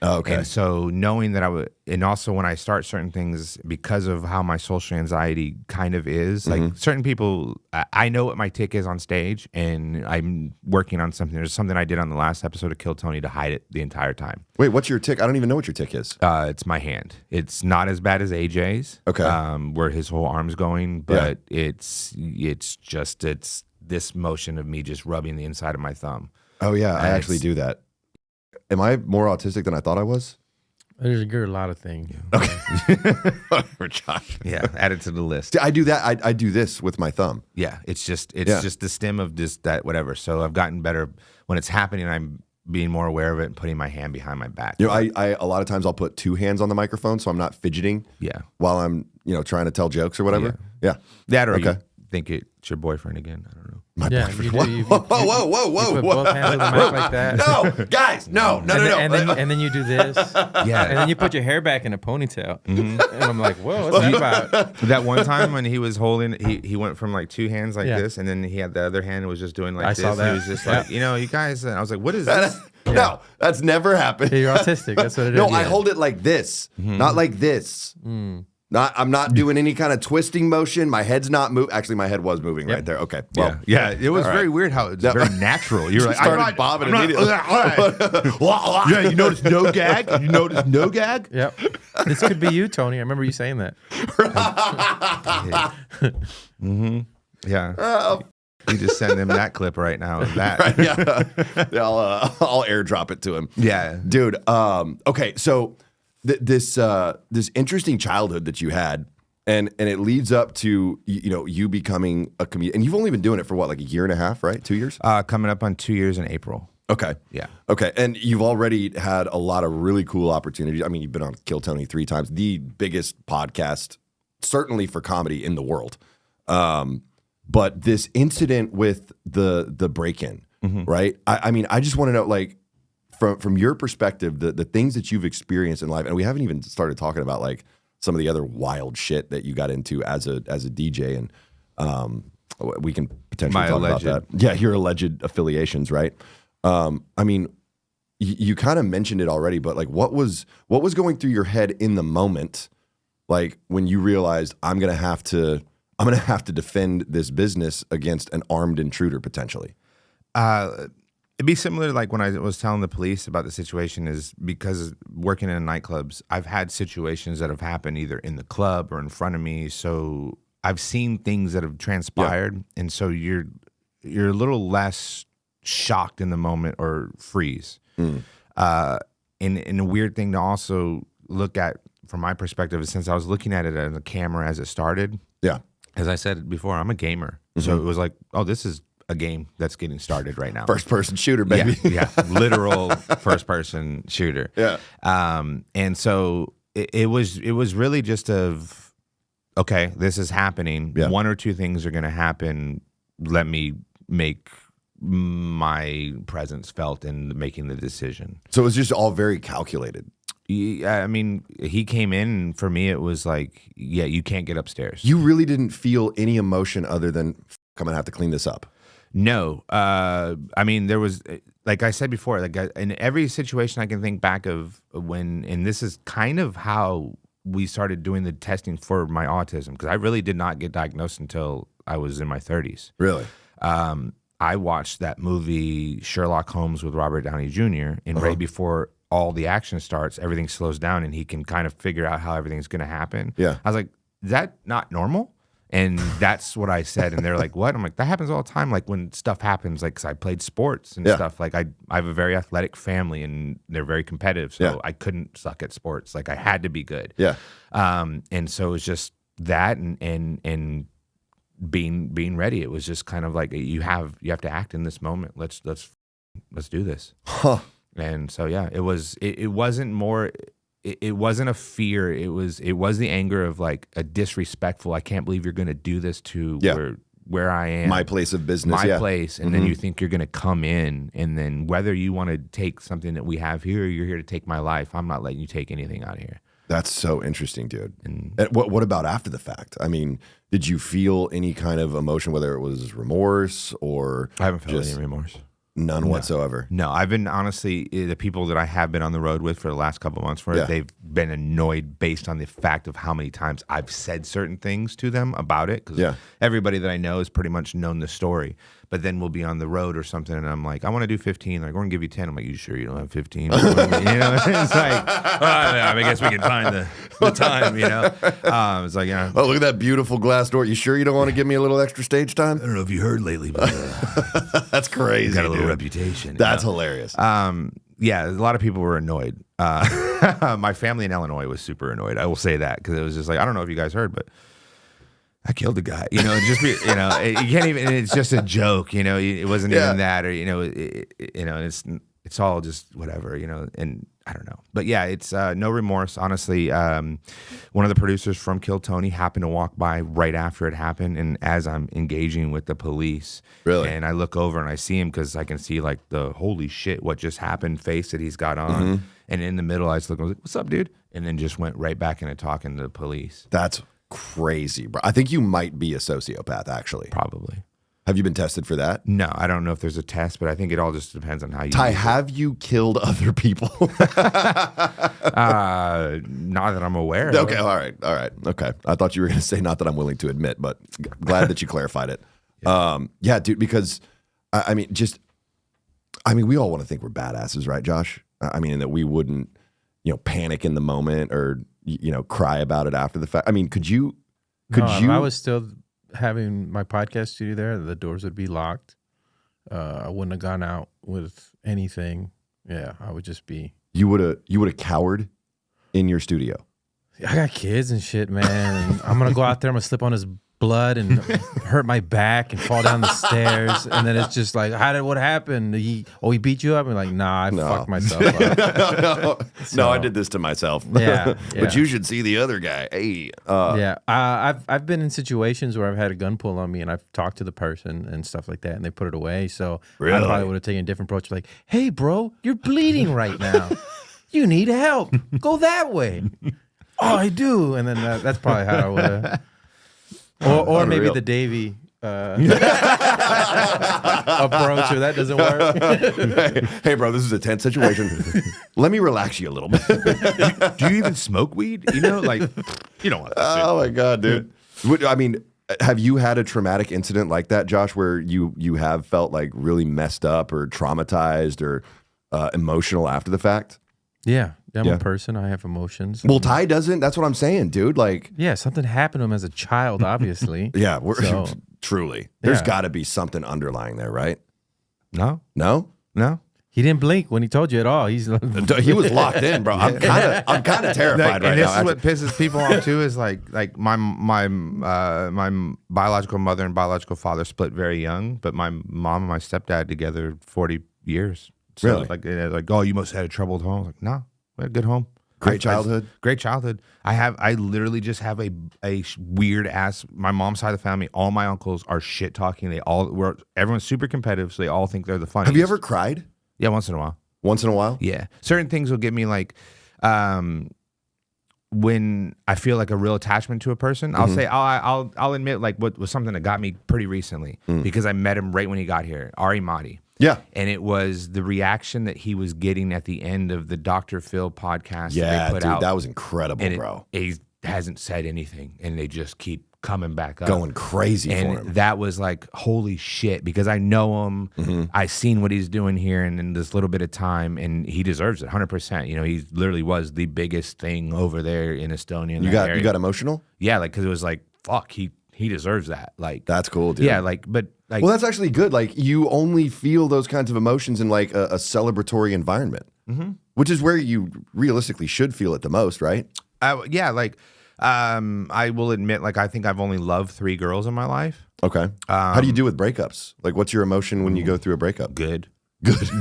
Oh, okay. And so knowing that and also when I start certain things, because of how my social anxiety kind of is, like certain people, I know what my tick is on stage, and I'm working on something. There's something I did on the last episode of Kill Tony to hide it the entire time. Wait, what's your tick? I don't even know what your tick is. It's my hand. It's not as bad as AJ's. Okay. Where his whole arm's going, but it's this motion of me just rubbing the inside of my thumb. Oh yeah, I actually do that. Am I more autistic than I thought I was? You're a lot of things. Okay. For Josh. Yeah, add it to the list. I do that. I do this with my thumb. Yeah, it's just the stem of just that whatever. So I've gotten better when it's happening. I'm being more aware of it and putting my hand behind my back. You know, I a lot of times I'll put 2 hands on the microphone so I'm not fidgeting. Yeah. While I'm trying to tell jokes or whatever. Yeah. That or you think it's your boyfriend again. I don't know. My boyfriend. Whoa. Put both hands on the mic like that. No, guys, no. And then you do this. Yeah. And then you put your hair back in a ponytail. And I'm like, whoa, what's that about? That one time when he was holding, he went from like 2 hands like this, and then he had the other hand and was just doing like this. Saw that. He was just like, you guys, and I was like, what is this? No, that's never happened. You're autistic. That's what it is. No, I hold it like this, not like this. I'm not doing any kind of twisting motion. My head's not moving. Actually, my head was moving right there. Okay. Well, yeah. It was very weird how it's very natural. You were like, started bobbing immediately. Yeah, you notice no gag? You notice no gag? Yep. This could be you, Tony. I remember you saying that. Yeah. You just send him that clip right now of that. Right, yeah. I'll airdrop it to him. Yeah. Dude, okay, so this interesting childhood that you had, and it leads up to you becoming a comedian, and you've only been doing it for what, like a year and a half, right? 2 years? Coming up on 2 years in April. Okay. Yeah. Okay, and you've already had a lot of really cool opportunities. I mean, you've been on Kill Tony 3 times, the biggest podcast, certainly for comedy in the world. But this incident with the break-in, right? I mean, I just want to know, like, from your perspective, the things that you've experienced in life, and we haven't even started talking about like some of the other wild shit that you got into as a DJ, and we can potentially talk about that. Yeah, your alleged affiliations, right? I mean, you kind of mentioned it already, but like, what was going through your head in the moment, like when you realized I'm gonna have to defend this business against an armed intruder potentially? It'd be similar to like when I was telling the police about the situation, is because working in nightclubs, I've had situations that have happened either in the club or in front of me. So I've seen things that have transpired. And so you're a little less shocked in the moment or freeze. And a weird thing to also look at from my perspective is, since I was looking at it on the camera as it started. Yeah. As I said before, I'm a gamer. So it was like, oh, this is a game that's getting started right now. First person shooter, baby. Yeah, literal first person shooter. Yeah. And so it was really just okay, this is happening. Yeah. One or two things are going to happen. Let me make my presence felt in making the decision. So it was just all very calculated. I mean, he came in, and for me, it was like, yeah, you can't get upstairs. You really didn't feel any emotion other than, I'm going to have to clean this up. No. I mean, there was, like I said before, like in every situation I can think back of when, and this is kind of how we started doing the testing for my autism, because I really did not get diagnosed until I was in my 30s. Really? I watched that movie Sherlock Holmes with Robert Downey Jr., and right before all the action starts, everything slows down and he can kind of figure out how everything's going to happen. Yeah. I was like, is that not normal? And that's what I said. And they're like, what? I'm like, that happens all the time. Like when stuff happens, like, cause I played sports and stuff. Like I have a very athletic family and they're very competitive. So I couldn't suck at sports. Like I had to be good. Yeah. And so it was just that and being ready. It was just kind of like, you have to act in this moment. Let's do this. Huh. And so, yeah, it wasn't more, it wasn't a fear. It was the anger of like a disrespectful, I can't believe you're going to do this to where I am. My place of business. My place. And then you think you're going to come in, and then whether you want to take something that we have here, or you're here to take my life, I'm not letting you take anything out of here. That's so interesting, dude. And what about after the fact? I mean, did you feel any kind of emotion, whether it was remorse or I haven't felt any remorse. None whatsoever. No, I've been, honestly, the people that I have been on the road with for the last couple of months, they've been annoyed based on the fact of how many times I've said certain things to them about it. Because everybody that I know has pretty much known the story. But then we'll be on the road or something, and I'm like, I want to do 15. Like, we're going to give you 10. I'm like, you sure you don't have 15? You know, it's like, I guess we can find the time, you know? It's like, yeah. Oh, look at that beautiful glass door. You sure you don't want to give me a little extra stage time? I don't know if you heard lately, but that's crazy. Got a little reputation. That's hilarious. Yeah, a lot of people were annoyed. My family in Illinois was super annoyed. I will say that, because it was just like, I don't know if you guys heard, but I killed a guy. You know, just be, you know, you can't even. It's just a joke. You know, it wasn't even that, or it's all just whatever. You know, and I don't know, but yeah, it's no remorse. Honestly, one of the producers from Kill Tony happened to walk by right after it happened, and as I'm engaging with the police, and I look over and I see him, because I can see like the holy shit, what just happened face that he's got on, and in the middle I just look, I was like, what's up, dude? And then just went right back into talking to the police. That's crazy, bro. I think you might be a sociopath, actually. Probably. Have you been tested for that? No, I don't know if there's a test, but I think it all just depends on how you. Ty, have you killed other people? Not that I'm aware of. Okay, all right. Okay. I thought you were going to say not that I'm willing to admit, but glad that you clarified it. Yeah, dude, because I mean, we all want to think we're badasses, right, Josh? I mean, that we wouldn't, panic in the moment or, cry about it after the fact. I mean, could you? If I was still having my podcast studio there, the doors would be locked. I wouldn't have gone out with anything. Yeah, I would just be. You would have cowered in your studio. I got kids and shit, man. And I'm gonna go out there. I'm gonna slip on his blood and hurt my back and fall down the stairs. And then it's just like, what happened? He beat you up? And like, nah, I fucked myself up. No, I did this to myself. Yeah. But you should see the other guy. Hey. I've been in situations where I've had a gun pull on me and I've talked to the person and stuff like that and they put it away. So I probably would have taken a different approach. Like, hey, bro, you're bleeding right now. You need help. Go that way. Oh, I do. And then that's probably how I would have. Or maybe the Davey approach, or that doesn't work. Hey, bro, this is a tense situation. Let me relax you a little bit. Do you even smoke weed? You know, like, you don't want that shit. Oh, my God, dude. I mean, have you had a traumatic incident like that, Josh, where you have felt like really messed up or traumatized or emotional after the fact? Yeah. I'm a person. I have emotions. Well, Ty doesn't. That's what I'm saying, dude. Like, yeah, something happened to him as a child, obviously. Yeah, truly. There's got to be something underlying there, right? No. He didn't blink when he told you at all. He was locked in, bro. I'm kind of terrified right and this now. is what pisses people off too. Is like my biological mother and biological father split very young, but my mom and my stepdad together 40 years. So Really? Like, oh, you must have had a troubled home. I was like, no, we had a good home. Great childhood. Great childhood. I literally just have a weird ass. My mom's side of the family, all my uncles are shit talking. Everyone's super competitive, so they all think they're the funniest. Have you ever cried? Yeah, once in a while. Once in a while? Yeah. Certain things will get me like, when I feel like a real attachment to a person, I'll say, I'll admit like what was something that got me pretty recently because I met him right when he got here, Ari Mahdi. Yeah. And it was the reaction that he was getting at the end of the Dr. Phil podcast Yeah, that they put dude, out. that was incredible, And bro. he hasn't said anything, and they just keep coming back up. Going crazy for him. And that was like, holy shit, because I know him. I've seen what he's doing here and in this little bit of time, and he deserves it 100%. You know, he literally was the biggest thing over there in Estonia. You got emotional? Yeah, like, because it was like, fuck, he deserves that. Like, that's cool, dude. Yeah, but well, that's actually good. Like, you only feel those kinds of emotions in like a celebratory environment, which is where you realistically should feel it the most, right? Yeah, like, I will admit, like, I think I've only loved 3 girls in my life. Okay. How do you do with breakups? Like, what's your emotion when you go through a breakup? Good.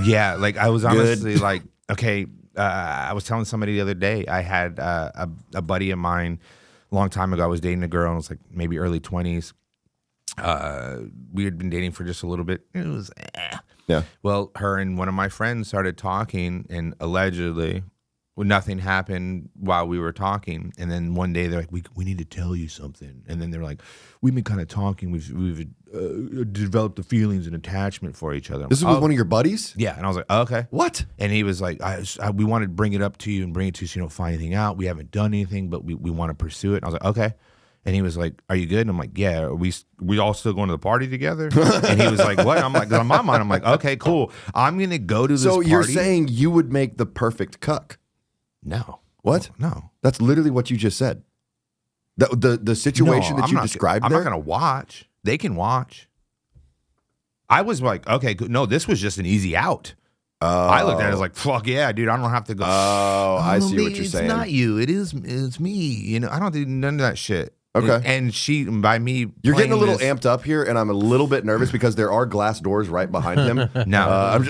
Yeah, like, I was honestly like, okay, I was telling somebody the other day, I had a buddy of mine a long time ago. I was dating a girl, and it was like maybe early 20s. We had been dating for just a little bit. It was Yeah. Well, her and one of my friends started talking, and allegedly, nothing happened while we were talking. And then one day they're like, we need to tell you something. And then they're like, we've been kind of talking. We've developed the feelings and attachment for each other. This is with one of your buddies? Yeah. And I was like, oh, okay. What? And he was like, we wanted to bring it up to you and bring it to you so you don't find anything out. We haven't done anything, but we want to pursue it. And I was like, okay. And he was like, are you good? And I'm like, yeah. Are we all still going to the party together? And he was like, what? I'm like, on my mind, I'm like, okay, cool. I'm going to go to this party. So you're saying you would make the perfect cuck? No. What? No. That's literally what you just said. The situation that you described there? I'm not going to watch. They can watch. I was like, okay, good. No, this was just an easy out. I looked at it as like, fuck yeah, dude, I don't have to go. Oh, I see what you're saying. It's not you. It's me. You know, I don't do none of that shit. Okay. And by me, you're getting a little this, amped up here, and I'm a little bit nervous because there are glass doors right behind him. No,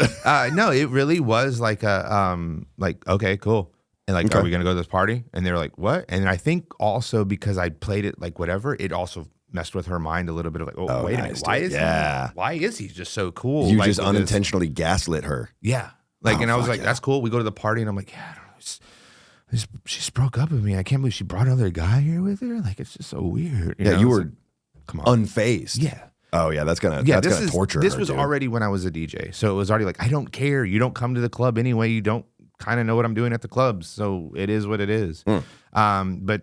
no, it really was like okay, cool. And like, Okay. Are we gonna go to this party? And they were like, what? And I think also because I played it like whatever, it also messed with her mind a little bit of like, oh wait a minute, why is he just so cool? You like, just unintentionally gaslit her. Yeah. Like, and I was like, yeah. that's cool. We go to the party, and I'm like, yeah, I don't know. She just broke up with me. I can't believe she brought another guy here with her. Like, it's just so weird. Yeah, you were come on, unfazed. Yeah. Oh yeah, that's gonna torture This her, was dude. already when I was a DJ, so it was already like, I don't care. You don't come to the club anyway. You don't kind of know what I'm doing at the clubs, so it is what it is. But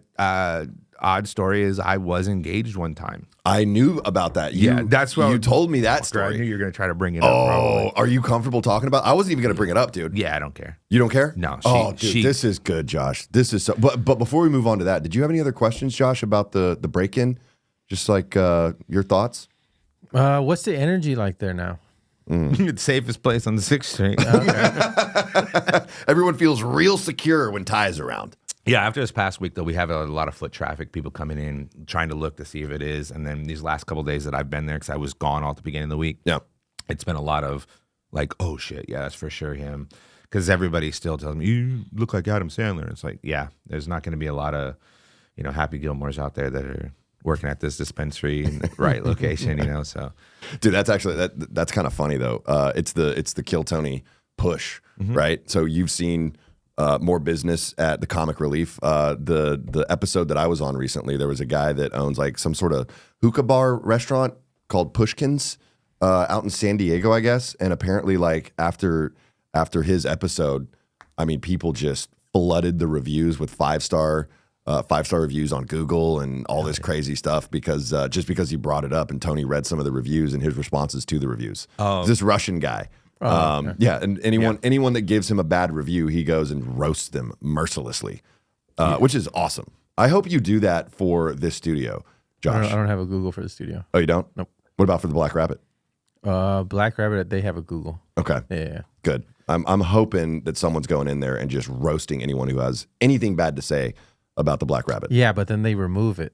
odd story is I was engaged one time. I knew about that. That's what you told me that I story. knew you were gonna try to bring it up. Oh, Probably. are you comfortable talking about? I wasn't even gonna bring it up, dude. Yeah, I don't care. You don't care? No. Dude, this is good, Josh. This is so. But before we move on to that, did you have any other questions, Josh, about the break-in? Just like your thoughts. What's the energy like there now? It's safest place on the 6th Street. Everyone feels real secure when Ty's around. Yeah, after this past week, though, we have a lot of foot traffic, people coming in, trying to look to see if it is. And then these last couple of days that I've been there, because I was gone all at the beginning of the week, Yeah. it's been a lot of like, oh, shit, yeah, that's for sure him. Because everybody still tells me, you look like Adam Sandler. It's like, yeah, there's not going to be a lot of, Happy Gilmores out there that are working at this dispensary in the right location, so. Dude, that's actually, that's kind of funny, though. It's the Kill Tony push, right? So you've seen... more business at the Comic Relief. The episode that I was on recently, there was a guy that owns like some sort of hookah bar restaurant called Pushkin's out in San Diego, I guess. And apparently, like after his episode, I mean, people just flooded the reviews with 5-star reviews on Google and all this crazy stuff because just because he brought it up and Tony read some of the reviews and his responses to the reviews. It's this Russian guy. Okay. Yeah, and anyone that gives him a bad review, he goes and roasts them mercilessly, which is awesome. I hope you do that for this studio, Josh. I don't have a Google for the studio. Oh, you don't? Nope. What about for the Black Rabbit? Black Rabbit, they have a Google. Okay. Yeah. Good. I'm hoping that someone's going in there and just roasting anyone who has anything bad to say about the Black Rabbit. Yeah, but then they remove it.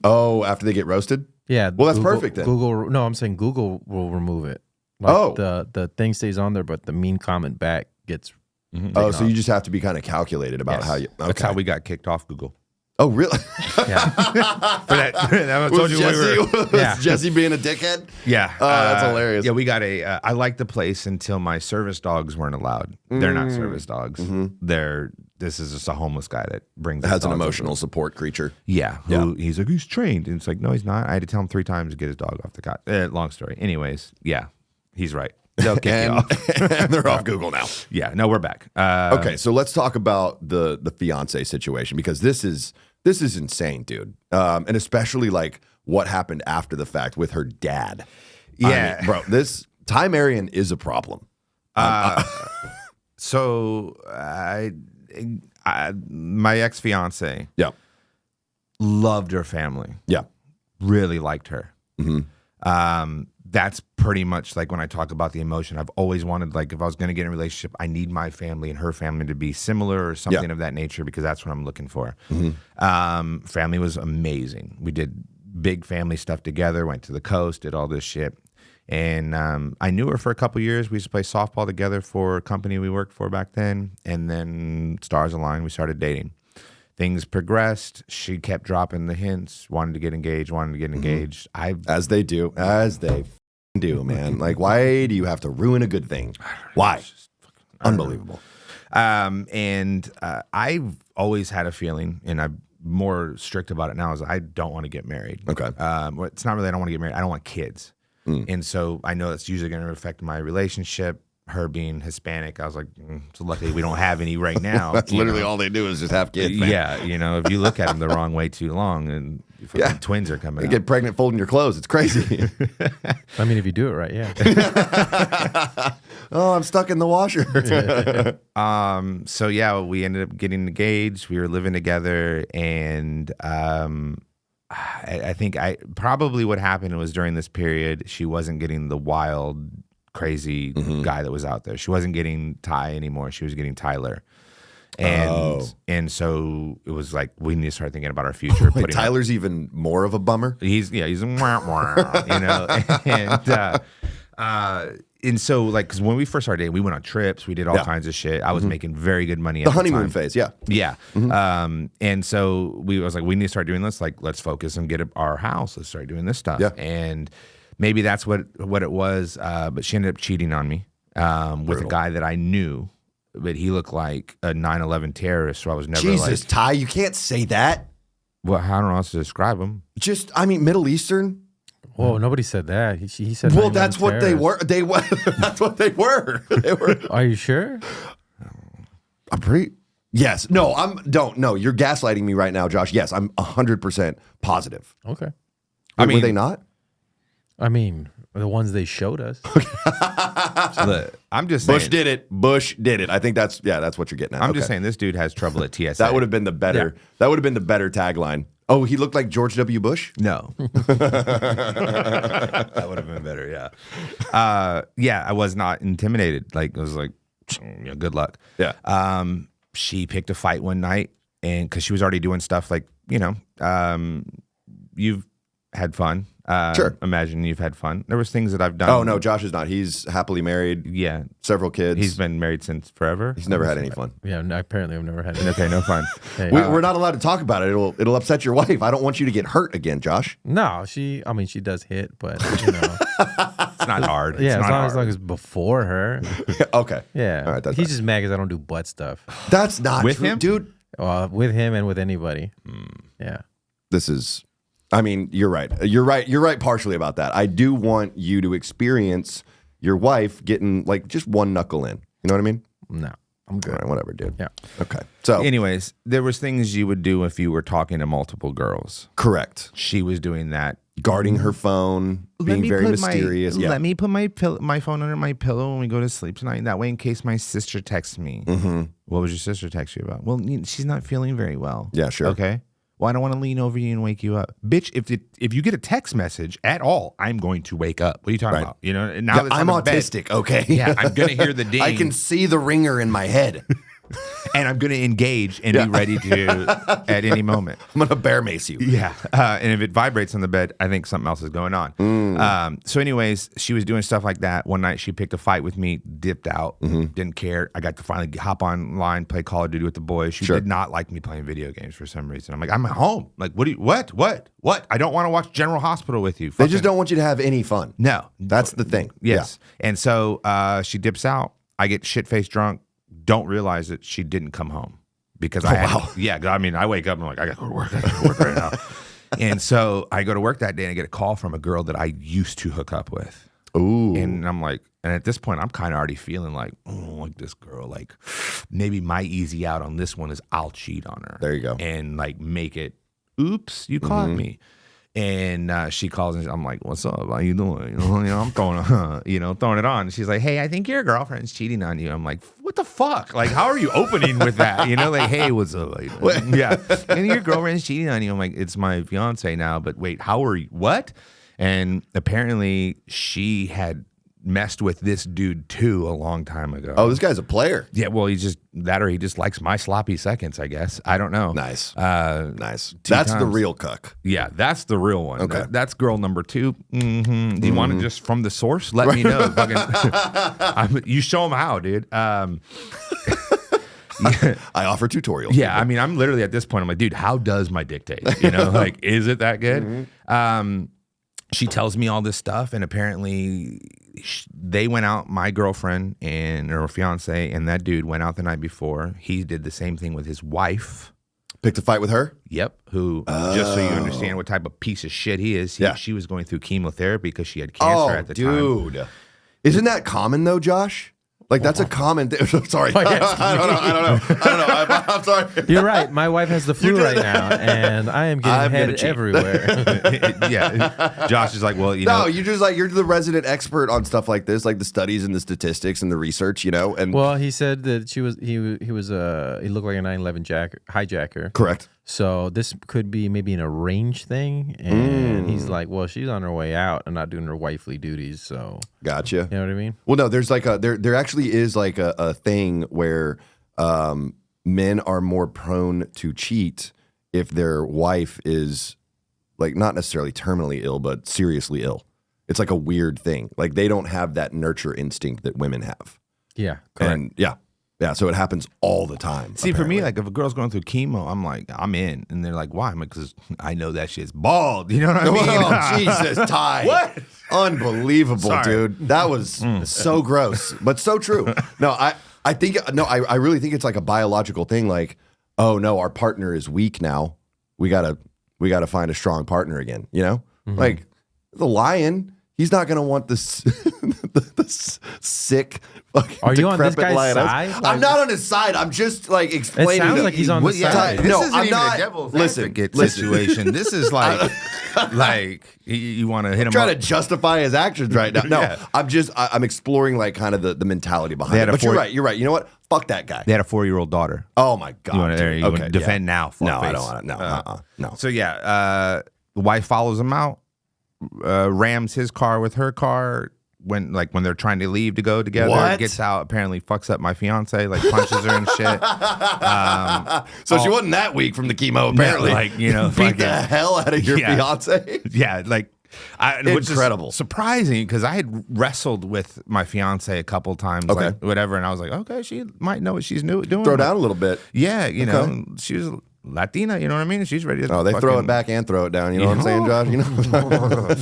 Oh, after they get roasted? Yeah. Well, that's Google, perfect then. No, I'm saying Google will remove it. Like the thing stays on there, but the mean comment back gets. Oh, so you just have to be kind of calculated about how you. Okay. That's how we got kicked off Google. Oh, really? Yeah. For that, I told you was Jesse being a dickhead? Yeah. That's hilarious. Yeah, we got I liked the place until my service dogs weren't allowed. They're not service dogs. This is just a homeless guy that brings Has an emotional support creature. Yeah. He's like, he's trained. And it's like, no, he's not. I had to tell him 3 times to get his dog off the cot. Long story. Anyways, yeah, he's right. They'll kick you off. And they're off Google now. Yeah. No, we're back. Okay, so let's talk about the fiance situation because this is insane, dude. And especially like what happened after the fact with her dad. Yeah. I mean, bro, Ty Marion is a problem. So my ex-fiance loved her family. Yeah. Really liked her. That's pretty much like when I talk about the emotion. I've always wanted, like, if I was going to get in a relationship, I need my family and her family to be similar or something of that nature because that's what I'm looking for. Family was amazing. We did big family stuff together, went to the coast, did all this shit. And I knew her for a couple years. We used to play softball together for a company we worked for back then. And then stars aligned. We started dating. Things progressed. She kept dropping the hints, wanted to get engaged. As they do, man. Like, why do you have to ruin a good thing? Why? Unbelievable. I've always had a feeling, and I'm more strict about it now, is I don't want to get married. Okay. It's not really I don't want to get married. I don't want kids. And so I know that's usually going to affect my relationship. Her being Hispanic, I was like, so luckily we don't have any right now. That's literally all they do is just have kids, man. Yeah, if you look at them the wrong way too long, and twins are coming out. Get pregnant folding your clothes. It's crazy. I mean, if you do it right, yeah. Oh, I'm stuck in the washer. So yeah, we ended up getting engaged. We were living together, and I think probably what happened was during this period, she wasn't getting the wild, crazy guy that was out there. She wasn't getting Ty anymore. She was getting Tyler. And so it was like, we need to start thinking about our future. Wait, Tyler's even more of a bummer? He's and so like, because when we first started dating, we went on trips, we did all kinds of shit. I was making very good money at the honeymoon phase, yeah. And so we was like, we need to start doing this. Like, let's focus and get our house. Let's start doing this stuff. Yeah. And maybe that's what it was. But she ended up cheating on me with a guy that I knew, but he looked like a 9/11 terrorist. So I was never Jesus, Ty, you can't say that. Well, I don't know how else to describe him. Just, I mean, Middle Eastern. Whoa, nobody said that. He said. Well, that's what they were. That's what they were. They were. Are you sure? I'm pretty. Yes. No. No. You're gaslighting me right now, Josh. Yes, I'm 100% positive. Okay. Were they not? I mean, the ones they showed us. I'm just saying. Bush did it. I think that's what you're getting at. I'm just saying this dude has trouble at TSA. That would have been the better. Yeah. That would have been the better tagline. Oh, he looked like George W. Bush? No. That would have been better, yeah. I was not intimidated. Like, I was like, good luck. Yeah. She picked a fight one night. and because she was already doing stuff like, you've had fun. Sure. Imagine you've had fun. There was things that I've done. Oh, no, Josh is not. He's happily married. Yeah. Several kids. He's been married since forever. He's never had any fun. Yeah, no, apparently I've never had it. Okay, no fun. Hey, We're not allowed to talk about it. It'll upset your wife. I don't want you to get hurt again, Josh. No, she does hit, but, It's not hard. Yeah, It's not as long hard. as before her. Okay. Yeah. All right, that's He's fine. just mad because I don't do butt stuff. That's not With true, him? dude. With him and with anybody. Yeah. This is, I mean, you're right. You're right partially about that. I do want you to experience your wife getting like just one knuckle in. You know what I mean? No, I'm All good. right, whatever, dude. Yeah. Okay. So, Anyways, there was things you would do if you were talking to multiple girls. correct. She was doing that. Guarding her phone, being very mysterious. Yeah. Let me put my phone under my pillow when we go to sleep tonight. That way, in case my sister texts me. Mm-hmm. What was your sister text you about? Well, she's not feeling very well. Yeah, sure. Okay. Well, I don't want to lean over you and wake you up, bitch. If you get a text message at all, I'm going to wake up. What are you talking Right. about? And now Yeah, that I'm in bed, autistic, okay? Yeah, I'm gonna hear the ding. I can see the ringer in my head. and I'm gonna engage and be ready to at any moment. I'm going to bear mace you. Yeah, and if it vibrates on the bed, I think something else is going on. So, anyways, she was doing stuff like that. One night, she picked a fight with me, dipped out, didn't care. I got to finally hop online, play Call of Duty with the boys. She did not like me playing video games for some reason. I'm like, I'm at home. Like, what? I don't want to watch General Hospital with you. They just don't want you to have any fun. No, That's the thing. yes. And so she dips out. I get shit-faced drunk. Don't realize that she didn't come home because I wake up and I'm like, I got to go to work right now. And so I go to work that day and I get a call from a girl that I used to hook up with. Ooh. And I'm like, and at this point, I'm kind of already feeling like, like this girl, like maybe my easy out on this one is I'll cheat on her. There you go. And like make it, oops, you caught me. And she calls and I'm like, what's up? How you doing? I'm throwing it on. And she's like, hey, I think your girlfriend's cheating on you. I'm like, what the fuck? Like, how are you opening with that? Like, hey, what's up? Yeah. And your girlfriend's cheating on you. I'm like, it's my fiance now, but wait, how are you? What? And apparently she had messed with this dude too a long time ago. Oh, this guy's a player. Yeah, well, he just likes my sloppy seconds, I guess. I don't know. Nice. Nice. That's the real cuck. Yeah, that's the real one. Okay. That's girl number 2. Do you want it just from the source? Let me know. Fucking, you show them how, dude. I offer tutorials. Yeah, I mean, I'm literally at this point, I'm like, dude, how does my dick taste? Like, is it that good? She tells me all this stuff, and apparently they went out, my girlfriend and her fiance, and that dude went out the night before. He did the same thing with his wife. Picked a fight with her? Yep. Who, just so you understand what type of piece of shit he is, she was going through chemotherapy because she had cancer at the time. Dude. Isn't that common though, Josh? Like that's a common thing. Sorry. I don't know. I'm sorry. You're right. My wife has the flu right now, and I am getting head everywhere. Yeah. Josh is like, well, No, you're just like, you're the resident expert on stuff like this, like the studies and the statistics and the research, And Well, he said that he looked like a 9/11 hijacker. correct. So this could be maybe an arranged thing, and he's like, well, she's on her way out and not doing her wifely duties, so Gotcha. you know what I mean? Well, no, there's like there actually is like a thing where men are more prone to cheat if their wife is like not necessarily terminally ill, but seriously ill. It's like a weird thing. Like they don't have that nurture instinct that women have. Yeah, correct. And yeah, so it happens all the time. See, for me, like if a girl's going through chemo, I'm like, I'm in. And they're like, why? I'm like, because I know that shit's bald. You know what I mean? Oh, Jesus, Ty. What? Unbelievable, Sorry. dude. That was so gross, but so true. No, I really think it's like a biological thing. Like, oh no, our partner is weak now. We gotta find a strong partner again. Like the lion. He's not gonna want this the sick. Are you on this decrepit guy's lioness. side? I'm not on his side. I'm just like explaining. It sounds like he's on the side. This No, isn't I'm even not. a devil's Listen, advocate listen. situation. This is like, you want to hit him Trying up. to justify his actions right now. No, Yeah. I'm exploring like kind of the mentality behind They it. had a But you're four- right. You're right. You know what? Fuck that guy. They had a 4-year-old daughter. Oh my god. You want dude. to defend now? No, I fuckface. don't want to. No, no. So yeah, the wife follows him out, rams his car with her car, when they're trying to leave to go together. What? Gets out, apparently fucks up my fiance, like punches her and shit. So she wasn't that weak from the chemo, apparently. Like, you know, beat the hell out of your Yeah. fiance. Yeah, like which Incredible. is surprising because I had wrestled with my fiance a couple times, Okay. like whatever, and I was like, okay, she might know what she's doing. Throw down a little bit. Yeah, you know, she was Latina, you know what I mean? She's ready to. Oh, they throw it back and throw it down. You know what I'm saying, Josh? You know.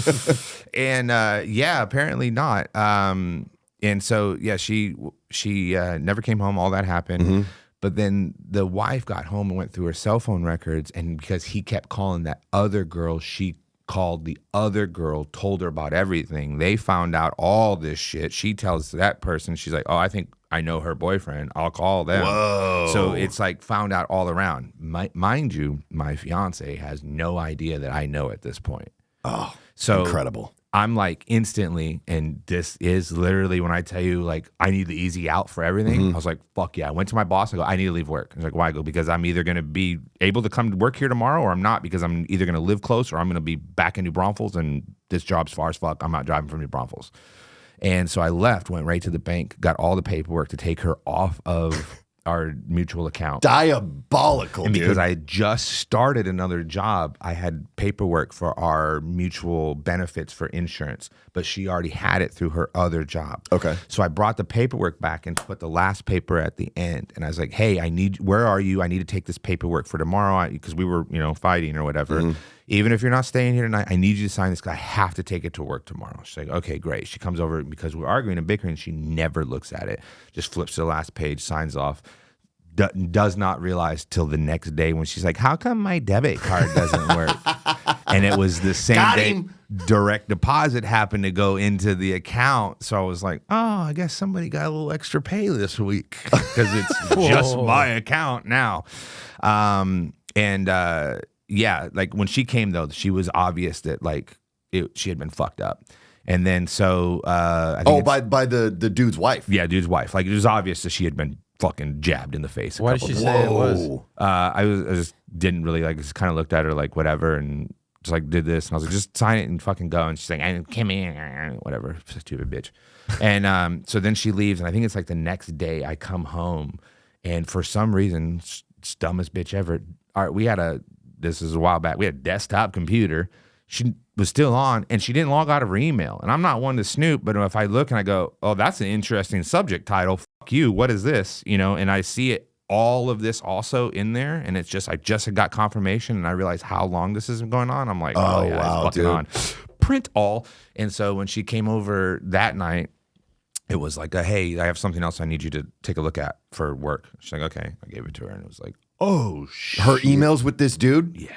And yeah, apparently not. And so yeah, she never came home. All that happened. Mm-hmm. But then the wife got home and went through her cell phone records, and because he kept calling that other girl, she called the other girl, told her about everything. They found out all this shit. She tells that person, she's like, oh, I think I know her boyfriend. I'll call them. Whoa. So it's like found out all around. Mind you, my fiance has no idea that I know at this point. Oh, so incredible. I'm like instantly, and this is literally when I tell you, like, I need the easy out for everything. I was like, fuck yeah. I went to my boss. I go, I need to leave work. He's like, why? I go, because I'm either going to be able to come to work here tomorrow or I'm not, because I'm either going to live close or I'm going to be back in New Braunfels, and this job's far as fuck. I'm not driving from New Braunfels. And so I left, went right to the bank, got all the paperwork to take her off of our mutual account. Diabolical, And because dude. I had just started another job, I had paperwork for our mutual benefits for insurance, but she already had it through her other job. Okay. So I brought the paperwork back and put the last paper at the end. And I was like, hey, where are you? I need to take this paperwork for tomorrow, because we were, fighting or whatever. Even if you're not staying here tonight, I need you to sign this because I have to take it to work tomorrow. She's like, okay, great. She comes over because we're arguing and bickering. She never looks at it. Just flips to the last page, signs off. Does not realize till the next day when she's like, how come my debit card doesn't work? And it was the same Got day him. direct deposit happened to go into the account. So I was like, oh, I guess somebody got a little extra pay this week because it's just my account now. Yeah, like when she came though, she was obvious that like she had been fucked up. And then so I think by the dude's wife. yeah, dude's wife. Like it was obvious that she had been fucking jabbed in the face. Why did she say it was? I just didn't really like. Just kind of looked at her like whatever, and just like did this, and I was like, just sign it and fucking go. And she's like, come in, whatever, stupid bitch. And so then she leaves, and I think it's like the next day I come home, and for some reason, dumbest bitch ever. All right, this is a while back. We had a desktop computer. She was still on, and she didn't log out of her email. And I'm not one to snoop, but if I look and I go, oh, that's an interesting subject title. Fuck you. What is this? And I see it, all of this also in there. And it's just, I just had got confirmation, and I realized how long this has been going on. I'm like, oh yeah, wow, it's fucking dude. on. Print all. And so when she came over that night, it was like, hey, I have something else I need you to take a look at for work. She's like, okay. I gave it to her, and it was like, oh shit. Her emails with this dude? Yeah.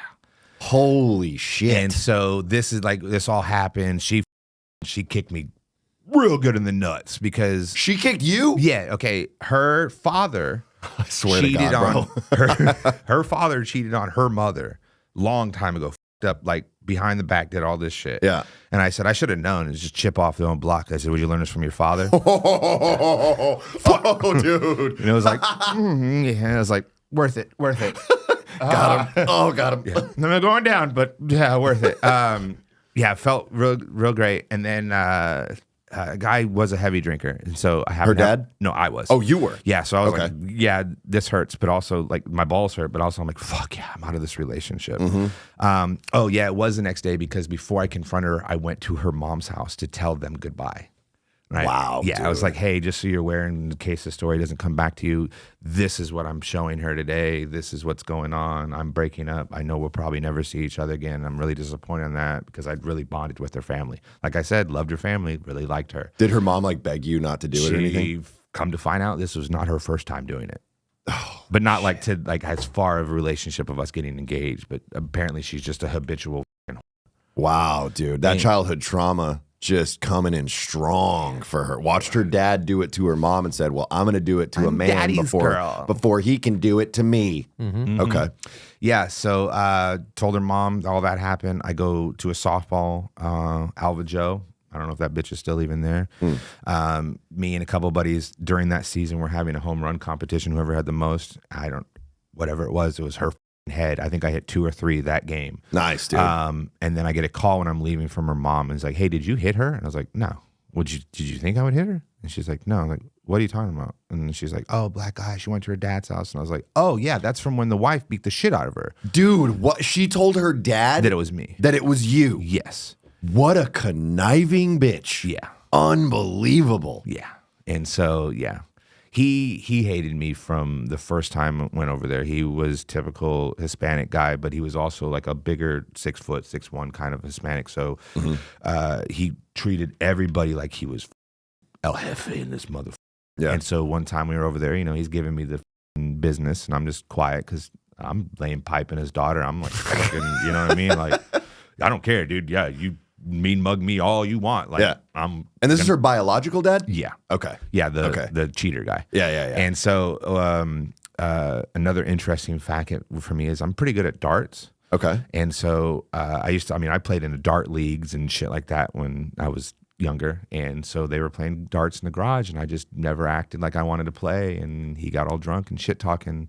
Holy shit. And so this all happened. She kicked me real good in the nuts because She kicked you? yeah, okay, her father I swear to cheated God, on her father cheated on her mother long time ago. Fucked up, like behind the back, did all this shit. Yeah. And I said I should have known. It's just chip off their own block. I said, would you learn this from your father? Oh, dude. And it was like, yeah. I was like, worth it. Got him. Oh, got him. Yeah. I'm going down, but yeah, worth it. Yeah, felt real great. And then a guy was a heavy drinker, and so I have Her dad? No, I was. Oh, you were? Yeah, so I was Okay. like, yeah, this hurts, but also like my balls hurt, but also I'm like, fuck yeah, I'm out of this relationship. Oh yeah, it was the next day because before I confronted her, I went to her mom's house to tell them goodbye. Right? Wow, Yeah, I was dude. like, hey, just so you're aware, in case the story doesn't come back to you, this is what I'm showing her today. This is what's going on. I'm breaking up. I know we'll probably never see each other again. I'm really disappointed in that because I'd really bonded with her family. Like I said, loved her family, really liked her. Did her mom like beg you not to do it or anything? She come to find out this was not her first time doing it. But not like to like as far of a relationship of us getting engaged. But apparently she's just a habitual. Wow, dude. That childhood trauma just coming in strong for her. Watched her dad do it to her mom and said, well, I'm going to do it to a I'm man daddy's girl. before he can do it to me. Okay. Yeah, so told her mom all that happened. I go to a softball, Alva Joe. I don't know if that bitch is still even there. Me and a couple buddies during that season were having a home run competition. Whoever had the most, whatever it was her head. I think I hit 2 or 3 that game. Nice, dude. And then I get a call when I'm leaving from her mom, and it's like, hey, did you hit her? And I was like, no. did you think I would hit her? And she's like, no. I'm like, what are you talking about? And she's like, oh, black guy. She went to her dad's house. And I was like, oh, yeah, that's from when the wife beat the shit out of her. Dude, what? She told her dad That it was me. that it was you. Yes. What a conniving bitch. Yeah. Unbelievable. Yeah. And so, yeah. He hated me from the first time I went over there. He was typical Hispanic guy, but he was also like a bigger 6 foot, 6'1" kind of Hispanic. So he treated everybody like he was El Jefe in this motherfucker. Yeah. And so one time we were over there, you know, he's giving me the business, and I'm just quiet because I'm laying pipe in his daughter. I'm like, fucking, you know what I mean? Like, I don't care, dude. Yeah, you mean mug me all you want. Like, Yeah. And this is her biological dad? Yeah. Okay. Yeah, the cheater guy. Yeah. And so another interesting fact for me is I'm pretty good at darts. Okay. And so I played in the dart leagues and shit like that when I was younger. And so they were playing darts in the garage, and I just never acted like I wanted to play. And he got all drunk and shit talking.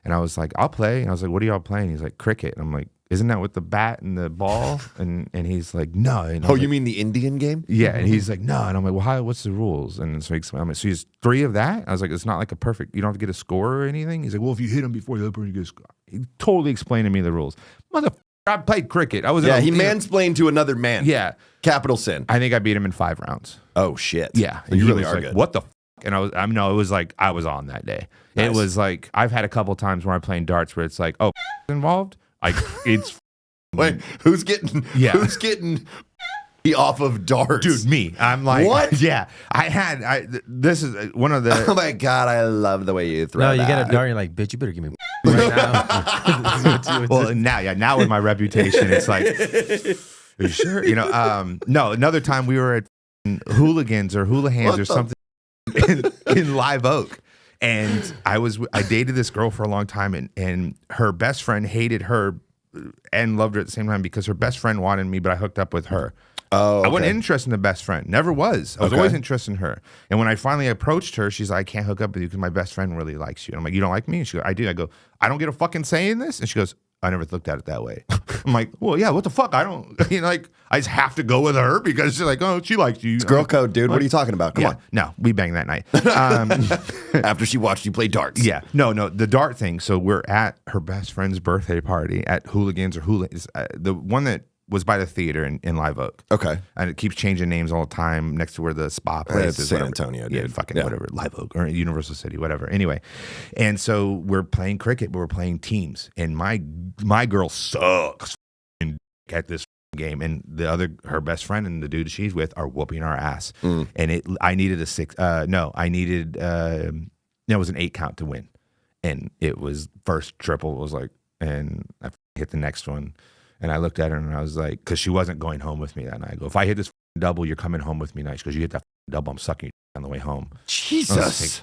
And I was like, I'll play. And I was like, what are y'all playing? He's like, cricket. And I'm like, isn't that with the bat and the ball? And he's like, no. And You mean the Indian game? yeah. And he's like, no. And I'm like, well, what's the rules? And so he explained, I'm like, so he's 3 of that? I was like, it's not like a perfect, you don't have to get a score or anything. He's like, well, if you hit him before the other person gets a score. He totally explained to me the rules. Motherfucker, I played cricket. I was Yeah, he mansplained to another man. Yeah. Capital sin. I think I beat him in 5 rounds. Oh, shit. Yeah. You He really was are like, good. what the and it was like I was on that day. Nice. It was like, I've had a couple times where I'm playing darts where it's like, oh, involved? It's Wait, who's getting off of darts? dude, me. I'm like, What? Yeah. This is one of the Oh my God, I love the way you throw No, that. you get a dart. You're like, bitch, you better give me right now. well, now with my reputation, it's like, are you sure? You know, no, another time we were at Hooligans or Houligans or something in Live Oak. And I dated this girl for a long time, and her best friend hated her and loved her at the same time because her best friend wanted me, but I hooked up with her. Oh, okay. I wasn't interested in the best friend. Never was. I was always interested in her. And when I finally approached her, she's like, I can't hook up with you because my best friend really likes you. And I'm like, you don't like me? And she goes, I do. I go, I don't get a fucking say in this? And she goes, I never looked at it that way. I'm like, well, yeah, what the fuck? I don't, like, I just have to go with her because she's like, oh, she likes you. It's girl code, dude. What are you talking about? Come on. No, we banged that night. After she watched you play darts. Yeah. No, the dart thing. So we're at her best friend's birthday party at Hooligans or Hooligans. The one that was by the theater in Live Oak. Okay. And it keeps changing names all the time next to where the spa place It's is. San whatever. Antonio, Yeah, dude. fucking Yeah. whatever. Live Oak or Universal City, whatever. Anyway. And so we're playing cricket, but we're playing teams. And my girl sucks at this game. And her best friend and the dude she's with are whooping our ass. And I needed it was an 8 count to win. And it was first triple was like, and I hit the next one. And I looked at her and I was like, because she wasn't going home with me that night. I go, if I hit this double, you're coming home with me tonight. She goes, you hit that double, I'm sucking you on the way home. Jesus.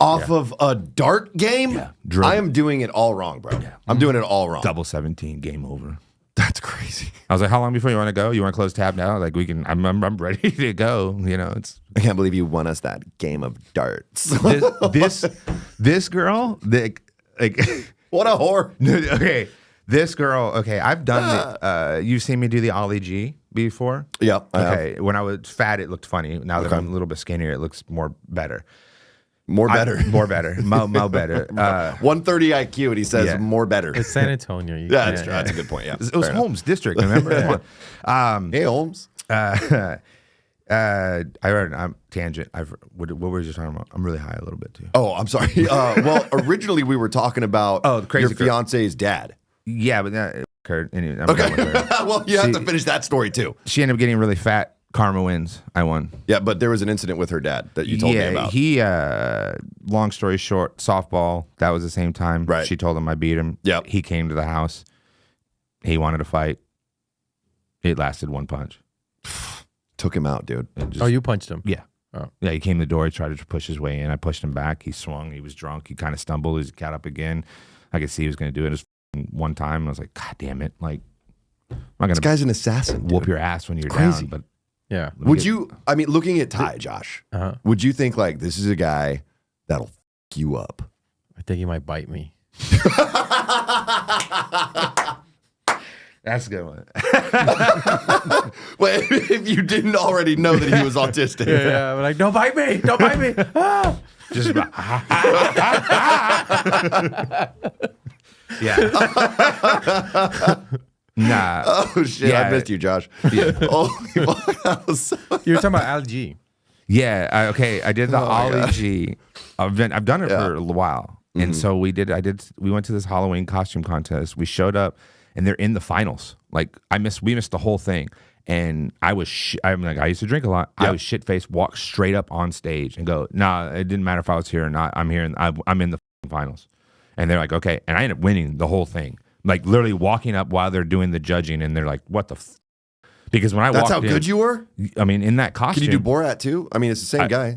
Off of a dart game? Yeah. I am doing it all wrong, bro. Yeah. I'm doing it all wrong. Double 17, game over. That's crazy. I was like, how long before you want to go? You want to close tab now? Like I'm ready to go. You know, I can't believe you won us that game of darts. this girl, like What a whore. Okay. This girl, okay, I've done you've seen me do the Ollie G before? Yeah. Okay. When I was fat, it looked funny. Now that I'm a little bit skinnier, it looks more better. More better. More better. Mo better. 130 IQ, and he says Yeah. more better. It's San Antonio. Yeah, that's true. That's a good point. Yeah. It was Holmes District, remember? Hey, Holmes. I heard tangent. What were you talking about? I'm really high a little bit too. Oh, I'm sorry. Well, originally we were talking about the crazy your girl. fiance's dad. Yeah, but that occurred. Anyway, I'm Okay. done with her. Well, you have to finish that story too. She ended up getting really fat. Karma wins. I won. Yeah, but there was an incident with her dad that you told me about. He, long story short, softball, that was the same time. Right. She told him I beat him. Yep. He came to the house. He wanted to fight. It lasted 1 punch. Took him out, dude. Oh, you punched him. Yeah. Oh. Yeah, he came to the door. He tried to push his way in. I pushed him back. He swung. He was drunk. He kind of stumbled. He got up again. I could see he was going to do it. It was one time. I was like, God damn it. Like, I'm not going This to guy's an assassin. whoop Dude. your ass when you're Crazy. down. But Yeah. Would you, I mean, looking at Ty, Josh, would you think like this is a guy that'll f you up? I think he might bite me. That's a good one. Well, if you didn't already know that he was autistic. Yeah, we're like, don't bite me, don't bite me. Ah. Just yeah. Nah. Oh shit! Yeah. I missed you, Josh. Yeah. Holy fuck! That was so... You were talking about Ali G. Yeah. Okay. I did the Ollie G. I've done it for a while, and so we went to this Halloween costume contest. We showed up, and they're in the finals. Like we missed the whole thing, and I used to drink a lot. I was shit faced, walk straight up on stage and go, nah, it didn't matter if I was here or not. I'm here, and I'm in the finals. And they're like, okay, and I ended up winning the whole thing. Like literally walking up while they're doing the judging, and they're like, "What the?" Because when I That's walked how good you were. I mean, in that costume, Can you do Borat too? I mean, it's the same guy.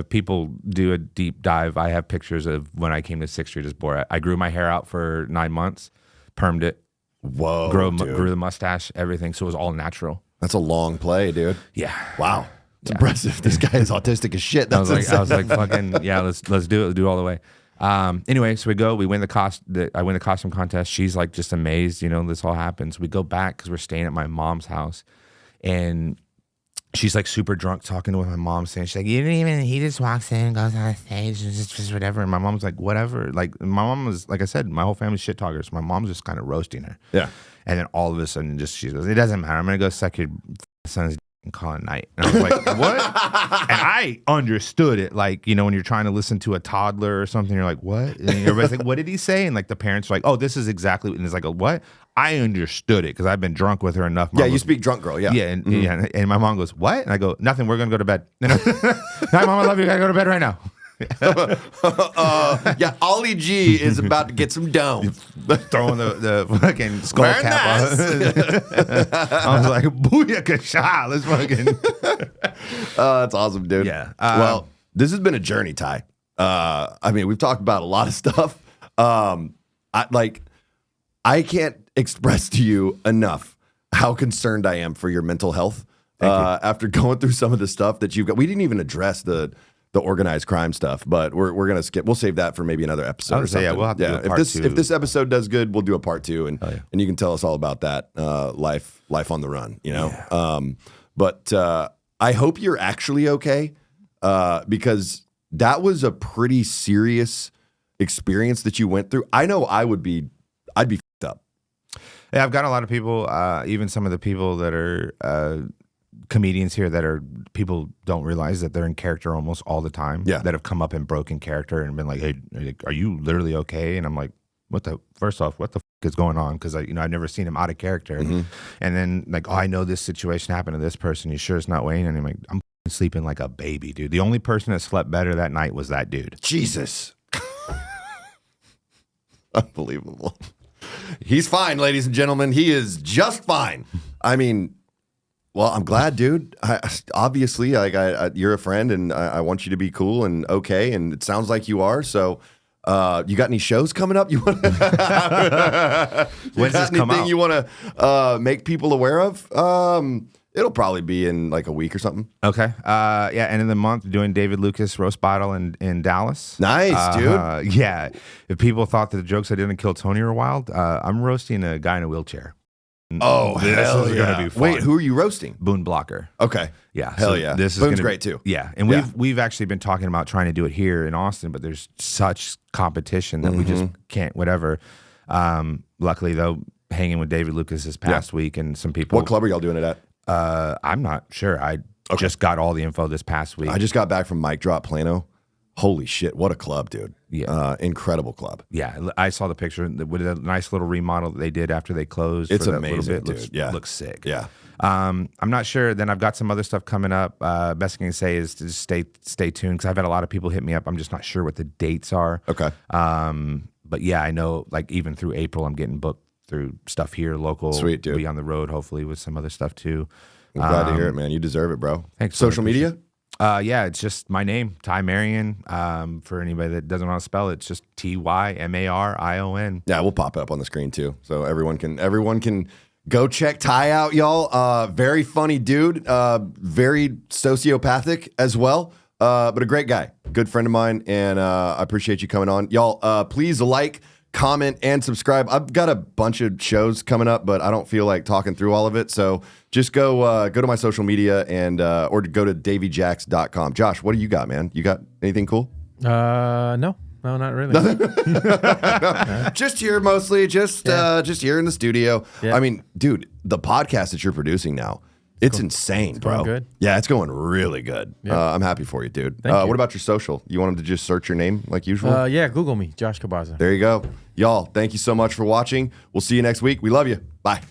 People do a deep dive. I have pictures of when I came to 6th Street as Borat. I grew my hair out for 9 months, permed it, Whoa, grew the mustache, everything. So it was all natural. That's a long play, dude. Yeah. Wow. It's impressive. This guy is autistic as shit. That's I was like, fucking yeah, let's do it. Let's do it all the way. Anyway, so we win I win the costume contest. She's like just amazed, this all happens. We go back because we're staying at my mom's house, and she's like super drunk talking with my mom, saying, she's like, he just walks in, goes on stage, and just whatever. And my mom's like, whatever. Like my mom was, like I said, my whole family's shit talkers. So my mom's just kind of roasting her. Yeah. And then all of a sudden she goes, it doesn't matter. I'm going to go suck your son's and call it night. And I was like, what? And I understood it. Like, when you're trying to listen to a toddler or something, you're like, what? And everybody's like, what did he say? And like the parents are like, oh, this is exactly, and it's like, what? I understood it because I've been drunk with her enough. Yeah, you speak drunk girl, yeah. Yeah, and my mom goes, what? And I go, nothing, we're going to go to bed. Hi, Mom, I love you. I got to go to bed right now. Yeah, Ollie G is about to get some dome. Throwing the fucking skull Very cap nice. I was like, booyakasha, let's fucking. That's awesome, dude. Yeah. Well, this has been a journey, Ty. I mean, we've talked about a lot of stuff. I can't express to you enough how concerned I am for your mental health. After going through some of the stuff that you've got. We didn't even address the organized crime stuff, but we're gonna skip. We'll save that for maybe another episode or something. Yeah, we'll have to do a part two. If this episode does good, we'll do a part 2, and you can tell us all about that life on the run. But I hope you're actually okay, because that was a pretty serious experience that you went through. I know I'd be f***ed up. Yeah, I've got a lot of people, even some of the people that are comedians here people don't realize that they're in character almost all the time. Yeah. That have come up in broken character and been like, hey, are you literally okay? And I'm like, first off, what the is going on? Because I've never seen him out of character. Mm-hmm. And then like, oh, I know this situation happened to this person. You sure it's not Wayne? And I'm like, I'm sleeping like a baby, dude. The only person that slept better that night was that dude. Jesus. Unbelievable. He's fine, ladies and gentlemen. He is just fine. I mean, well, I'm glad, dude. Obviously, you're a friend, and I want you to be cool and okay, and it sounds like you are. So, you got any shows coming up? You want? When's this come out? You want to make people aware of? It'll probably be in like a week or something. Okay. Yeah, end of the month doing David Lucas roast battle in Dallas. Nice, dude. Yeah. If people thought that the jokes I didn't kill Tony were wild, I'm roasting a guy in a wheelchair. Oh, this hell is yeah. gonna be fun. Wait, who are you roasting? Boone Blocker. Okay. Yeah. Hell yeah. This is Boone's gonna great too. Yeah. And we've actually been talking about trying to do it here in Austin, but there's such competition that we just can't, whatever. Luckily though, hanging with David Lucas this past week and some people. What club are y'all doing it at? I'm not sure. I just got all the info this past week. I just got back from Mic Drop Plano. Holy shit, what a club, dude. Yeah. Incredible club. Yeah, I saw the picture with a nice little remodel that they did after they closed. It's for that amazing, little bit. dude. Yeah. Looks sick. Yeah. I'm not sure. Then I've got some other stuff coming up. Best I can say is to just stay tuned because I've had a lot of people hit me up. I'm just not sure what the dates are. Okay. But yeah, I know like even through April, I'm getting booked through stuff here local. Sweet, dude. Be on the road, hopefully, with some other stuff too. I'm glad to hear it, man. You deserve it, bro. Thanks. Social media? Yeah, it's just my name, Ty Marion. For anybody that doesn't want to spell it, it's just TYMARION. Yeah, we'll pop it up on the screen too, so everyone can go check Ty out, y'all. Very funny dude, very sociopathic as well, but a great guy, good friend of mine, and I appreciate you coming on, y'all. Please like, comment, and subscribe. I've got a bunch of shows coming up, but I don't feel like talking through all of it. So just go to my social media and or go to daveyjax.com. Josh, what do you got, man? You got anything cool? No, not really. Just here mostly, just here in the studio. Yeah. I mean, dude, the podcast that you're producing now, it's insane, bro. going good. Yeah, it's going really good. Yeah. I'm happy for you, dude. Thank you. What about your social? You want them to just search your name like usual? Yeah, Google me, Josh Cabaza. There you go. Y'all, thank you so much for watching. We'll see you next week. We love you. Bye.